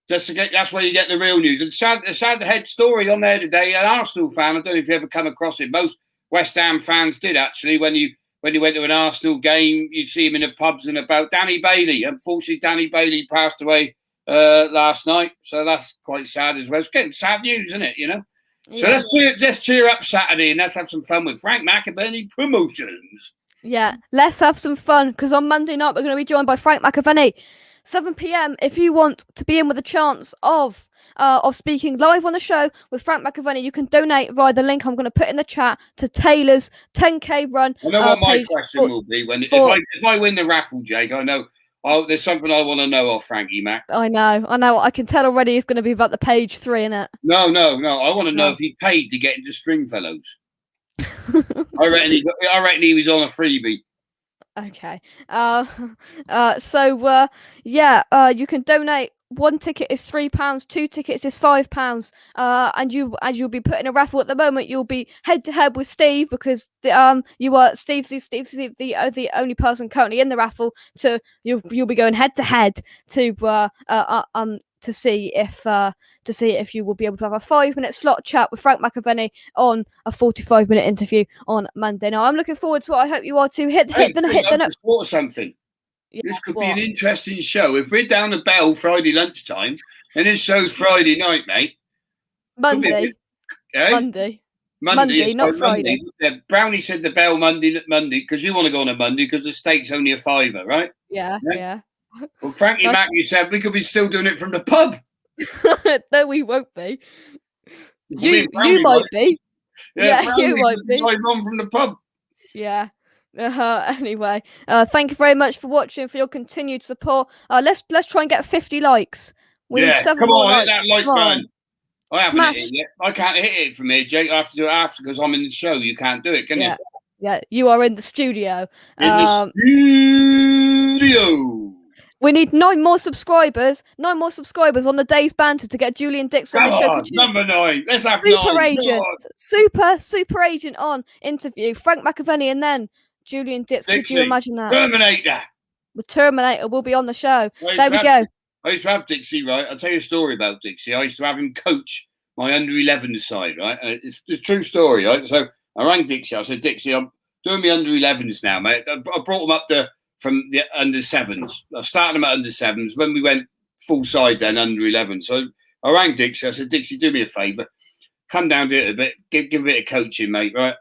B: just to get, that's where you get the real news. And the sad head story on there today, an Arsenal fan, I don't know if you ever come across it, most West Ham fans did actually, when you went to an Arsenal game, you'd see him in the pubs and about. Danny Bailey. Unfortunately, Danny Bailey passed away last night, so that's quite sad as well. It's getting sad news, isn't it, you know? Yeah. So let's cheer up Saturday and let's have some fun with Frank McAvenny Promotions.
A: Yeah, let's have some fun, because on Monday night we're going to be joined by Frank McAvenny. 7 p.m. If you want to be in with a chance of speaking live on the show with Frank McAvenny, you can donate via the link I'm going to put in the chat to Taylor's 10k run.
B: I know what my question will be if I win the raffle, Jake. I know there's something I want to know of Frankie Mac.
A: I know. I can tell already. It's going to be about the page 3, innit?
B: No. I want to know if he paid to get into Stringfellows. I reckon he was on a freebie.
A: Okay. You can donate. 1 ticket is £3, 2 tickets is £5. And you'll be put in a raffle. At the moment, you'll be head to head with Steve, because Steve's the only person currently in the raffle. You'll be going head to head to see if you will be able to have a 5-minute slot chat with Frank McAvenny on a 45-minute interview on Monday. Now, I'm looking forward to it. I hope you are too. Hit the note.
B: Or something. Yeah, this could be an interesting show. If we're down at Bell Friday lunchtime, and this show's Friday night, mate.
A: Monday, not Friday.
B: Yeah, Brownie said the Bell Monday, because you want to go on a Monday because the steak's only £5, right?
A: Yeah.
B: Well, Frankie Mac, you said we could be still doing it from the pub.
A: No, we won't be. You might be. Yeah, you might be.
B: Live on from the pub.
A: Yeah. Anyway, thank you very much for watching, for your continued support. Let's try and get 50 likes. We need 7
B: come
A: more
B: on,
A: likes.
B: hit that like button. I haven't hit it yet. I can't hit it from here, Jake. I have to do it after because I'm in the show. You can't do it, can you?
A: Yeah, you are in the studio.
B: The studio.
A: We need 9 more subscribers. 9 more subscribers on the day's banter to get Julian Dix on the show.
B: Number 9. Let's have
A: Super
B: 9.
A: Agent. Super Agent on interview. Frank McAvenny and then Julian Dix.
B: Dixie.
A: Could you imagine that?
B: Terminator.
A: The Terminator will be on the show. There we go.
B: I used to have Dixie, right? I'll tell you a story about Dixie. I used to have him coach my under-11s side, right? And it's a true story, right? So I rang Dixie. I said, Dixie, I'm doing my under-11s now, mate. I brought them up from the under-7s. I started them at under-7s. When we went full side then, under 11. So I rang Dixie. I said, Dixie, do me a favour. Come down to it a bit. Give a bit of coaching, mate, right?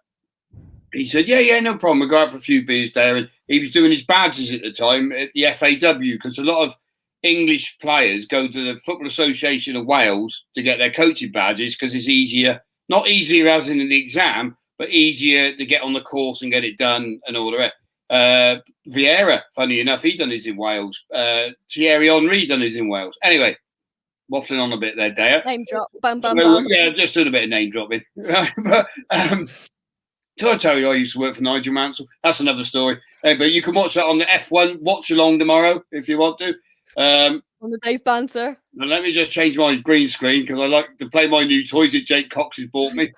B: He said, yeah, no problem. We'll go out for a few beers there. And he was doing his badges at the time at the FAW, because a lot of English players go to the Football Association of Wales to get their coaching badges because it's easier. Not easier as in an exam, but easier to get on the course and get it done and all the rest. Vieira, funny enough, he done his in Wales. Thierry Henry done his in Wales. Anyway, waffling on a bit there, Daya.
A: Name drop. Bum, bum,
B: So,
A: bum.
B: yeah, just doing a bit of name dropping. But did I tell you I used to work for Nigel Mansell? That's another story. But you can watch that on the F1 watch along tomorrow if you want to.
A: On the day's banter.
B: Now let me just change my green screen because I like to play my new toys that Jake Cox has bought me.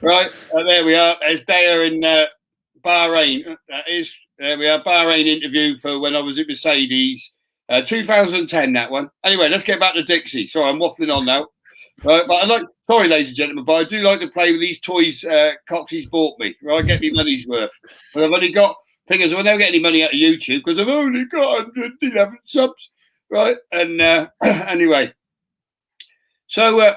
B: Right, there we are. There's Daya in Bahrain. That is, there we are. Bahrain interview for when I was at Mercedes. 2010, that one. Anyway, let's get back to Dixie. Sorry, I'm waffling on now. Right, but sorry, ladies and gentlemen, but I do like to play with these toys Coxie's bought me. Right, get me money's worth. But I've only got, thing is, I never get any money out of YouTube because I've only got 111 subs. Right, and anyway, so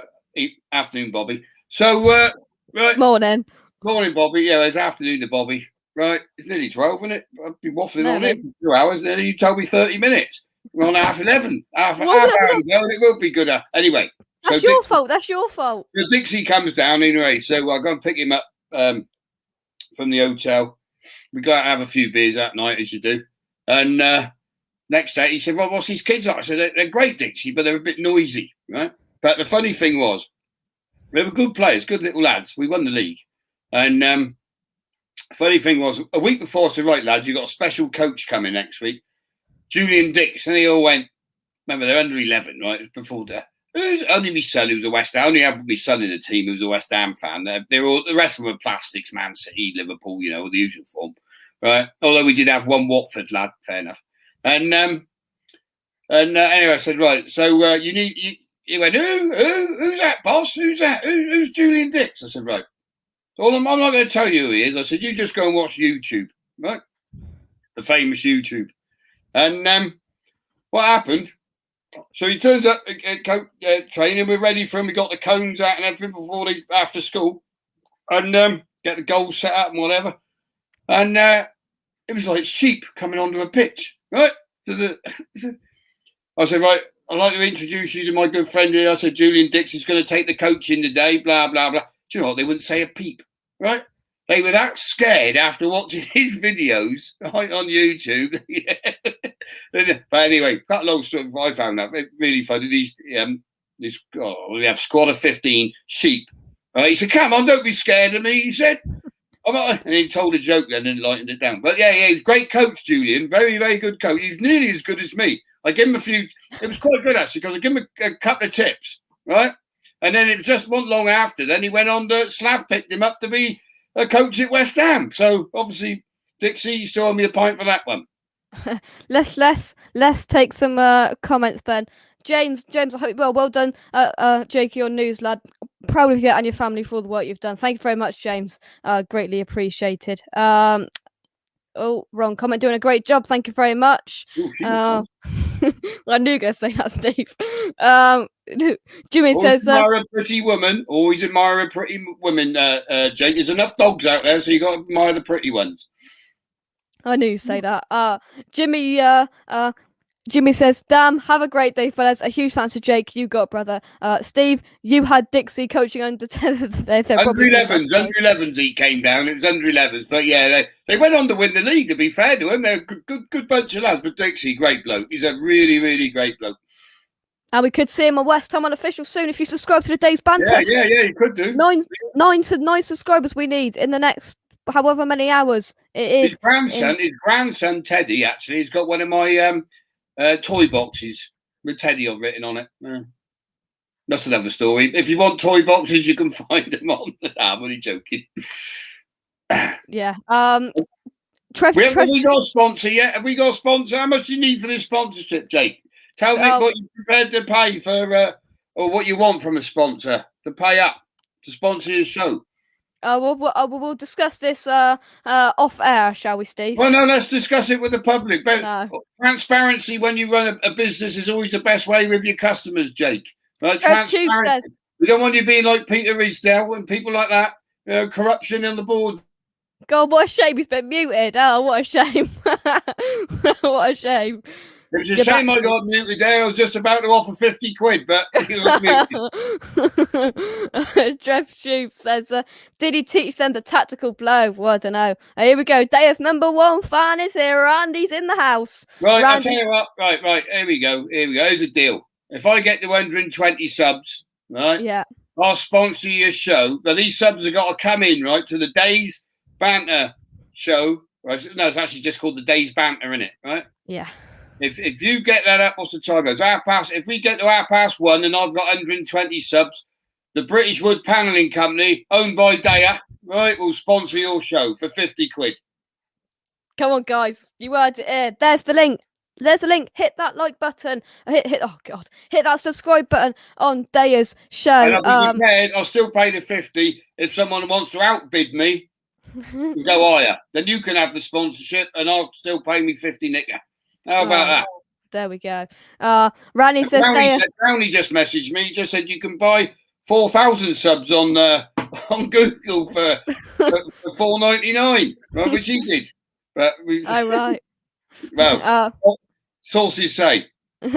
B: afternoon, Bobby. So right,
A: Morning,
B: Bobby. Yeah, it's afternoon to Bobby. Right, it's nearly 12, isn't it? I've been waffling
A: No,
B: on
A: it
B: it for 2 hours. Nearly, you told me 30 minutes. We're on half 11. Half hour to go, and it will be good. Anyway,
A: that's your fault. That's your fault.
B: So Dixie comes down anyway, so I'll go and pick him up from the hotel. We go out and have a few beers that night, as you do, and. Next day, he said, well, what's these kids like? I said, they're great, Dixie, but they're a bit noisy, right? But the funny thing was, they were good players, good little lads. We won the league. And funny thing was, a week before, I said, right, lads, you've got a special coach coming next week, Julian Dix. And they all went, remember, they're under 11, right? It was before that. It was only my son who was a West Ham. I only had my son in the team who was a West Ham fan. They're all, the rest of them were plastics, Man City, Liverpool, you know, the usual form, right? Although we did have one Watford lad, fair enough. And anyway, I said, right, so you need, he went, who's that, boss? Who's that? Who's Julian Dix? I said, right. Well, I'm not going to tell you who he is. I said, you just go and watch YouTube, right? The famous YouTube. And what happened? So he turns up at training. We're ready for him. We got the cones out and everything after school. And get the goals set up and whatever. And it was like sheep coming onto a pitch. Right? I said, right, I'd like to introduce you to my good friend here. I said, Julian Dix is going to take the coaching today, blah, blah, blah. Do you know what? They wouldn't say a peep, right? They were that scared after watching his videos right, on YouTube. But anyway, cut long story, I found that really funny. We have squad of 15 sheep. He said, come on, don't be scared of me, he said. And he told a joke then and lightened it down. But yeah, he's a great coach, Julian. Very, very good coach. He's nearly as good as me. I gave him a few. It was quite good, actually, because I gave him a couple of tips, right? And then it was just not long after. Then he went on to Slav picked him up to be a coach at West Ham. So obviously, Dixie, you still owe me a pint for that one.
A: Let's take some comments then. James, I hope well done, Jakey on news, lad. Proud of you and your family for all the work you've done. Thank you very much, James. Greatly appreciated. Oh, wrong comment. Doing a great job. Thank you very much.
B: Ooh,
A: I knew you were going to say that, Steve. Jimmy
B: always
A: says,
B: admire a pretty woman. Always admire a pretty woman, Jake. There's enough dogs out there, so you got to admire the pretty ones.
A: I knew you'd say that. Jimmy says, damn, have a great day, fellas. A huge thanks to Jake. You got it, brother. Steve, you had Dixie coaching under 10. Under
B: 11s he came down. It was under 11s. But yeah, they went on to win the league, to be fair to him. They're a good bunch of lads. But Dixie, great bloke. He's a really, really great bloke.
A: And we could see him on West Ham Unofficial soon if you subscribe to the Day's Banter.
B: Yeah, you could do.
A: Nine subscribers we need in the next however many hours it is.
B: His grandson Teddy, actually, he's got one of my toy boxes with Teddy written on it. That's another story. If you want toy boxes, you can find them on. I'm only joking.
A: Yeah.
B: Have we got a sponsor yet? Have we got a sponsor? How much do you need for this sponsorship, Jake? Tell me what you're prepared to pay for, or what you want from a sponsor to pay up to sponsor your show.
A: We'll discuss this off air, shall we, Steve?
B: Well, no, let's discuss it with the public. But
A: No.
B: transparency when you run a business is always the best way with your customers, Jake. Right?
A: Trev Tube
B: Transparency.
A: says,
B: We don't want you being like Peter Ridsdale and people like that. Corruption on the board.
A: God, what a shame he's been muted. Oh, what a shame. What a shame.
B: It was a
A: Get
B: shame
A: back
B: I got muted there. I was just about to offer 50 quid, but it was muted.
A: Trev Tube says, did he teach them the tactical blow? Well, I don't know. Here we go. Dea's number one fan is here. Randy's in the house.
B: Right, I'll
A: Randy-
B: tell you what. Right. Here we go. Here's a deal. If I get to 120 subs, right,
A: Yeah.
B: I'll sponsor your show. But these subs have got to come in, right, to the Days Banter show. Right? No, it's actually just called the Days Banter, isn't it? Right?
A: Yeah.
B: If you get that up, what's the time? It's 1:30. If we get to 1:30 and I've got 120 subs, the British Wood Panelling Company, owned by Dea, right, will sponsor your show for 50 quid.
A: Come on, guys. You heard it here. There's the link. There's the link. Hit that like button. Hit that subscribe button on Dea's show.
B: And I'll be prepared. I'll still pay the 50 if someone wants to outbid me and go higher. Then you can have the sponsorship and I'll still pay me 50 nicker. How about that?
A: There we go. Randy says
B: Brownie just messaged me. He just said you can buy 4,000 subs on Google for $4.99, right, which he did. But
A: right.
B: Well, sources say.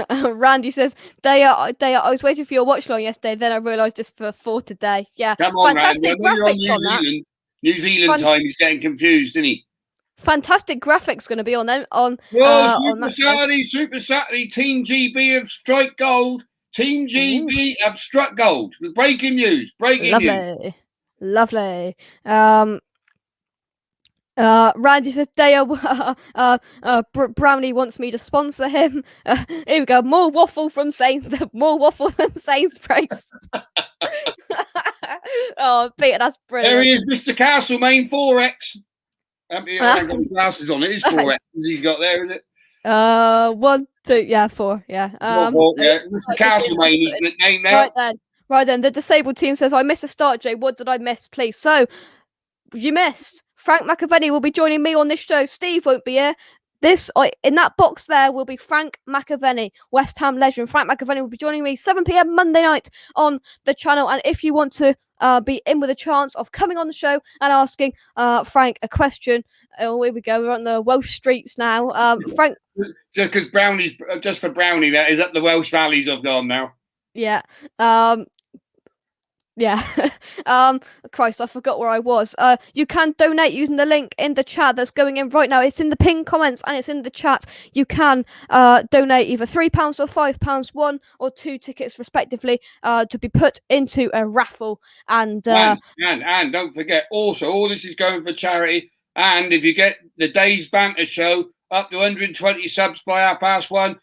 A: Randy says, Dea, I was waiting for your watch long yesterday, then I realised it's for today. Yeah.
B: Come on,
A: fantastic
B: Randy. I know you're on
A: graphics on that.
B: New Zealand time, he's getting confused, isn't he?
A: Fantastic graphics going to be on them.
B: Super Saturday, Team GB have strike gold. Team GB have struck gold. Breaking news. News.
A: Lovely. Randy says, Dea, Brownie wants me to sponsor him. Here we go. More waffle than Sainsbury's. Oh, Peter, that's brilliant.
B: There he is, Mr. Castlemaine 4X. I haven't got his glasses on. It is 4X he's got there, is it?
A: 1, 2, yeah, 4, yeah.
B: 4, yeah. Mr. Castlemaine, he's nicknamed now.
A: Right then. The disabled team says, I missed a start, Jay. What did I miss, please? So, you missed. Frank McAvenny will be joining me on this show. Steve won't be here. In that box there will be Frank McAvenny, West Ham legend. Frank McAvenny will be joining me 7 p.m. Monday night on the channel. And if you want to be in with a chance of coming on the show and asking Frank a question, oh, here we go. We're on the Welsh streets now. Frank,
B: because Brownie's just for Brownie, that is up the Welsh valleys I've gone now.
A: Yeah. Yeah. Christ, I forgot where I was. You can donate using the link in the chat that's going in right now. It's in the pinned comments and it's in the chat. You can donate either £3 or £5, 1 or 2 tickets respectively, to be put into a raffle. And
B: don't forget, also, all this is going for charity. And if you get the Days Banter show up to 120 subs by 1:30,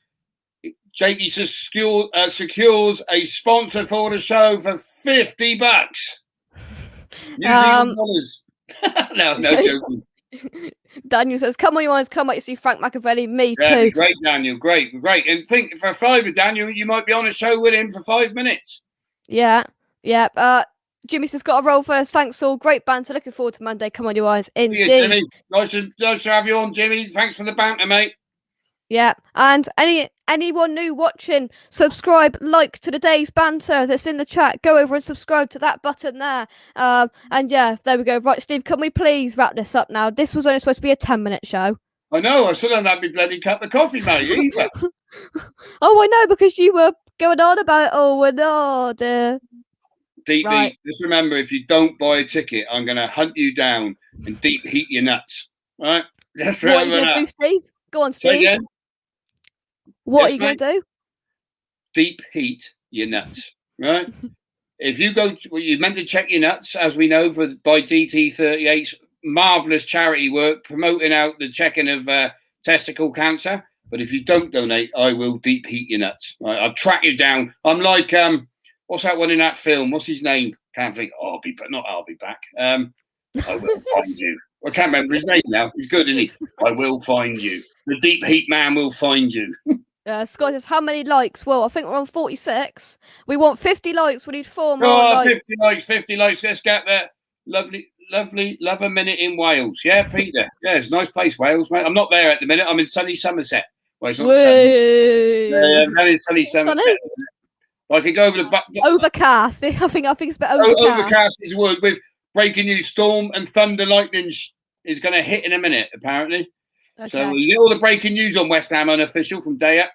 B: Jakey secures a sponsor for the show for $50. New Zealand dollars. No joking.
A: Daniel says, come on, you guys, come out to see Frank McAvenny. Me too.
B: Great, Daniel. Great. And think for $5, Daniel, you might be on a show with him for 5 minutes.
A: Yeah. Jimmy says, got a roll first. Thanks all. Great banter. Looking forward to Monday. Come on, you guys. Indeed.
B: Yeah, Jimmy. Nice to have you on, Jimmy. Thanks for the banter, mate.
A: Yeah, and anyone new watching, subscribe, like to the Days Banter that's in the chat. Go over and subscribe to that button there. And yeah, there we go. Right, Steve, can we please wrap this up now? This was only supposed to be a 10-minute show.
B: I know. I still haven't had my bloody cup of coffee, mate, either.
A: Oh, I know, because you were going on about
B: Deep heat. Just remember, if you don't buy a ticket, I'm going to hunt you down and deep heat your nuts. Right? Just remember
A: what are you going to do, Steve? Go on, Steve.
B: Say again?
A: What are you going to do?
B: Deep heat your nuts, right? If you go, you're meant to check your nuts, as we know, by DT38's marvellous charity work promoting out the checking of testicle cancer. But if you don't donate, I will deep heat your nuts. Right? I'll track you down. I'm like, what's that one in that film? What's his name? Can't think. I'll be back. I will find you. I can't remember his name now. He's good, isn't he? I will find you. The deep heat man will find you.
A: Scott says, how many likes? Well, I think we're on 46. We want 50 likes. We need 4 more likes.
B: 50 likes. Let's get there. love a minute in Wales. Yeah, Peter. Yeah, it's a nice place, Wales, mate. I'm not there at the minute. I'm in sunny Somerset. Well, it's not sunny. Yeah, I'm down in sunny Somerset.
A: Sunny?
B: I could go over the
A: Overcast. I think it's a bit overcast.
B: Overcast is word with breaking news: storm and thunder lightning is going to hit in a minute, apparently. Okay. So all the breaking news on West Ham unofficial from Daya.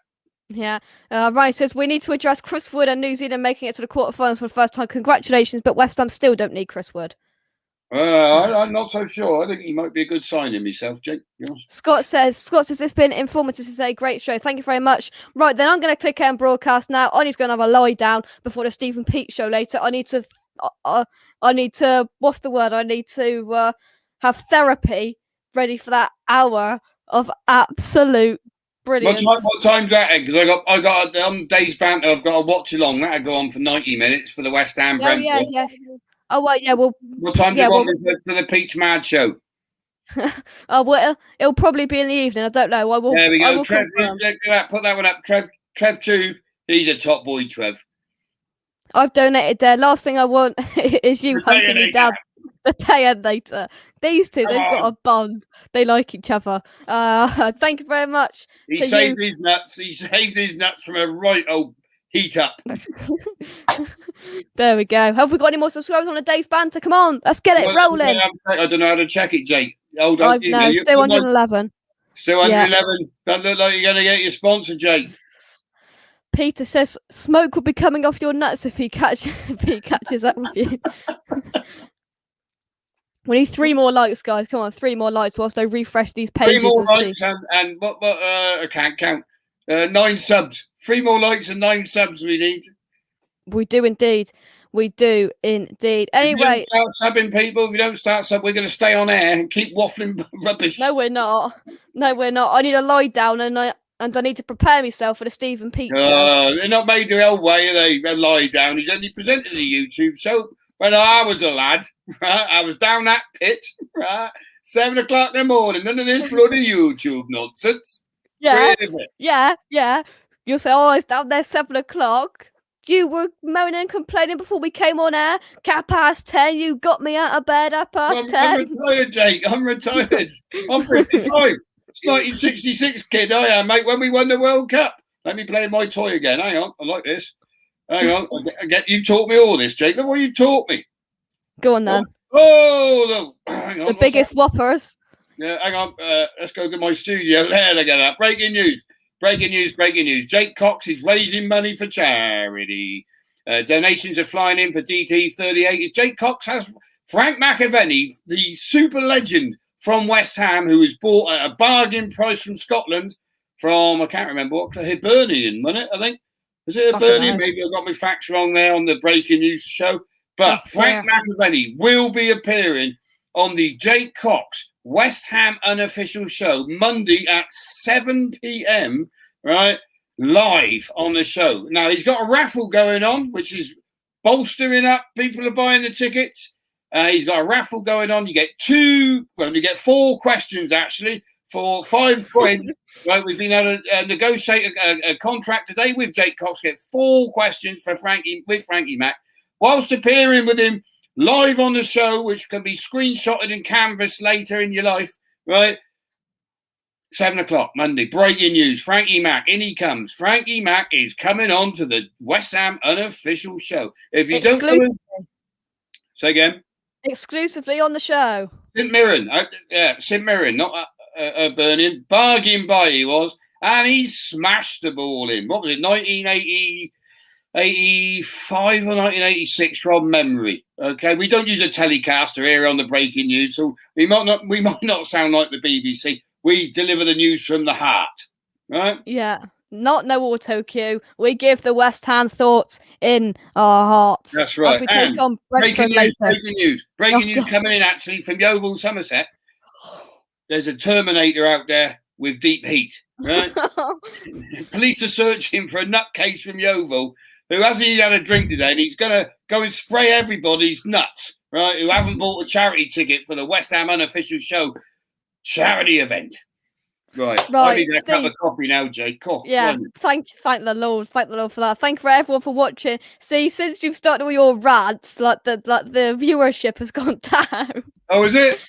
A: Yeah. Ryan says we need to address Chris Wood and New Zealand making it to the quarterfinals for the first time. Congratulations, but West Ham still don't need Chris Wood.
B: I'm not so sure. I think he might be a good signing myself, Jake.
A: Scott says it's been informative. It's a great show. Thank you very much. Right, then I'm going to click end broadcast now. I need to go and have a lie down before the Stephen Peat show later. I need to what's the word? I need to have therapy ready for that hour of absolute brilliance.
B: What time's that? Because I got on Day's Banter. I've got a watch along. That'll go on for 90 minutes for the West Ham Brentford.
A: Yeah. Oh, well, yeah, well...
B: What time do you want me for the Peach Mad show?
A: Well, it'll probably be in the evening. I don't know.
B: There we go. Trev, put that one up. Trev Tube. He's a top boy, Trev.
A: I've donated there. Last thing I want is you hunting me down the day and later. These two, they've got a bond. They like each other. Thank you very much.
B: He saved his nuts. He saved his nuts from a right old heat up.
A: There we go. Have we got any more subscribers on the Day's Banter? Come on, let's get it rolling.
B: I don't know how to check it, Jake. Hold on.
A: No, still 111.
B: Still 111. Don't look like you're going to get your sponsor, Jake.
A: Peter says smoke will be coming off your nuts if he catches up with you. We need 3 more likes, guys. Come on, 3 more likes whilst I refresh these pages.
B: 3 more likes and what? I can't count. 9 subs. 3 more likes and 9 subs we need. We do indeed.
A: Anyway.
B: If you don't start subbing people, if you don't start subbing, we're going to stay on air and keep waffling rubbish.
A: No, we're not. I need a lie down and I need to prepare myself for the Stephen Peat show.
B: They're not made the old way, are they? A lie down. He's only presented a YouTube show. When I was a lad, right, I was down that pit, right, 7 o'clock in the morning. None of this bloody YouTube nonsense.
A: Yeah. You'll say, oh, it's down there 7 o'clock. You were moaning and complaining before we came on air. 10:30, you got me out of bed at 10:30.
B: I'm retired, Jake. I'm retired. I'm 55. It's 1966 kid I am, mate, when we won the World Cup. Let me play my toy again. Hang on. I like this. Hang on. You've taught me all this, Jake. Look what you've taught me.
A: Go on, then.
B: Look. Hang on.
A: The biggest whoppers.
B: Yeah, hang on. Let's go to my studio. There, look at that. Breaking news. Jake Cox is raising money for charity. Donations are flying in for DT38. Jake Cox has Frank McAvenny, the super legend from West Ham, who was bought at a bargain price from Scotland from, I can't remember what, Hibernian, wasn't it, I think? Was it Hibernian? Maybe I got my facts wrong there on the breaking news show. But Frank McAvenny will be appearing on the Jake Cox West Ham unofficial show Monday at 7 p.m, right? Live on the show. Now, he's got a raffle going on, which is bolstering up. People are buying the tickets. He's got a raffle going on. You get 4 questions, actually, for £5. Right, we've been able to negotiate a contract today with Jake Cox. Get 4 questions for Frankie Mac, whilst appearing with him live on the show, which can be screenshotted and canvassed later in your life, right? 7 o'clock, Monday. Breaking news. Frankie Mac, in he comes. Frankie Mac is coming on to the West Ham unofficial show. If you don't know, say again.
A: Exclusively on the show.
B: St Mirren, not Burning. Bargain buy he was, and he smashed the ball in. What was it, 1985 or 1986 from memory? Okay, we don't use a telecaster here on the breaking news, so we might not sound like the BBC. We deliver the news from the heart, right?
A: Yeah, no auto cue. We give the West Ham thoughts in our hearts.
B: That's right.
A: As we take on Brentford later.
B: Breaking news coming in actually from Yeovil, Somerset. There's a Terminator out there with deep heat, right? Police are searching for a nutcase from Yeovil who hasn't even had a drink today, and he's going to go and spray everybody's nuts, right, who haven't bought a charity ticket for the West Ham unofficial show charity event. Right. I
A: Right,
B: need a cup
A: Steve.
B: of coffee now, Jake.
A: Yeah, thank the Lord for that. Thank you for everyone for watching. See, since you've started all your rants, like the viewership has gone down.
B: Oh, is it?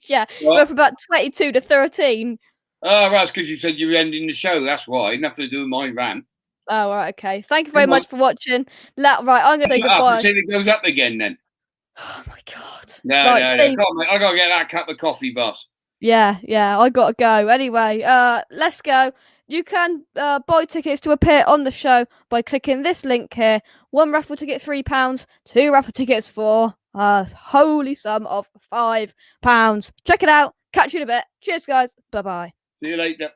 A: Yeah,
B: What?
A: we're from about 22 to 13.
B: Oh, that's because you said you were ending the show. That's why. Nothing to do with my rant.
A: Oh, right, okay. Thank you very
B: Come on.
A: much for watching. Right, I'm gonna say
B: Shut up
A: goodbye.
B: until it goes up again, then.
A: Oh my God.
B: No,
A: Right,
B: no, no.
A: Steve.
B: Come on, mate. I gotta get that cup of coffee, boss.
A: Yeah, I gotta go. Anyway, let's go. You can buy tickets to appear on the show by clicking this link here. 1 raffle ticket £3, 2 raffle tickets for a holy sum of £5. Check it out. Catch you in a bit. Cheers, guys. Bye bye.
B: See you later.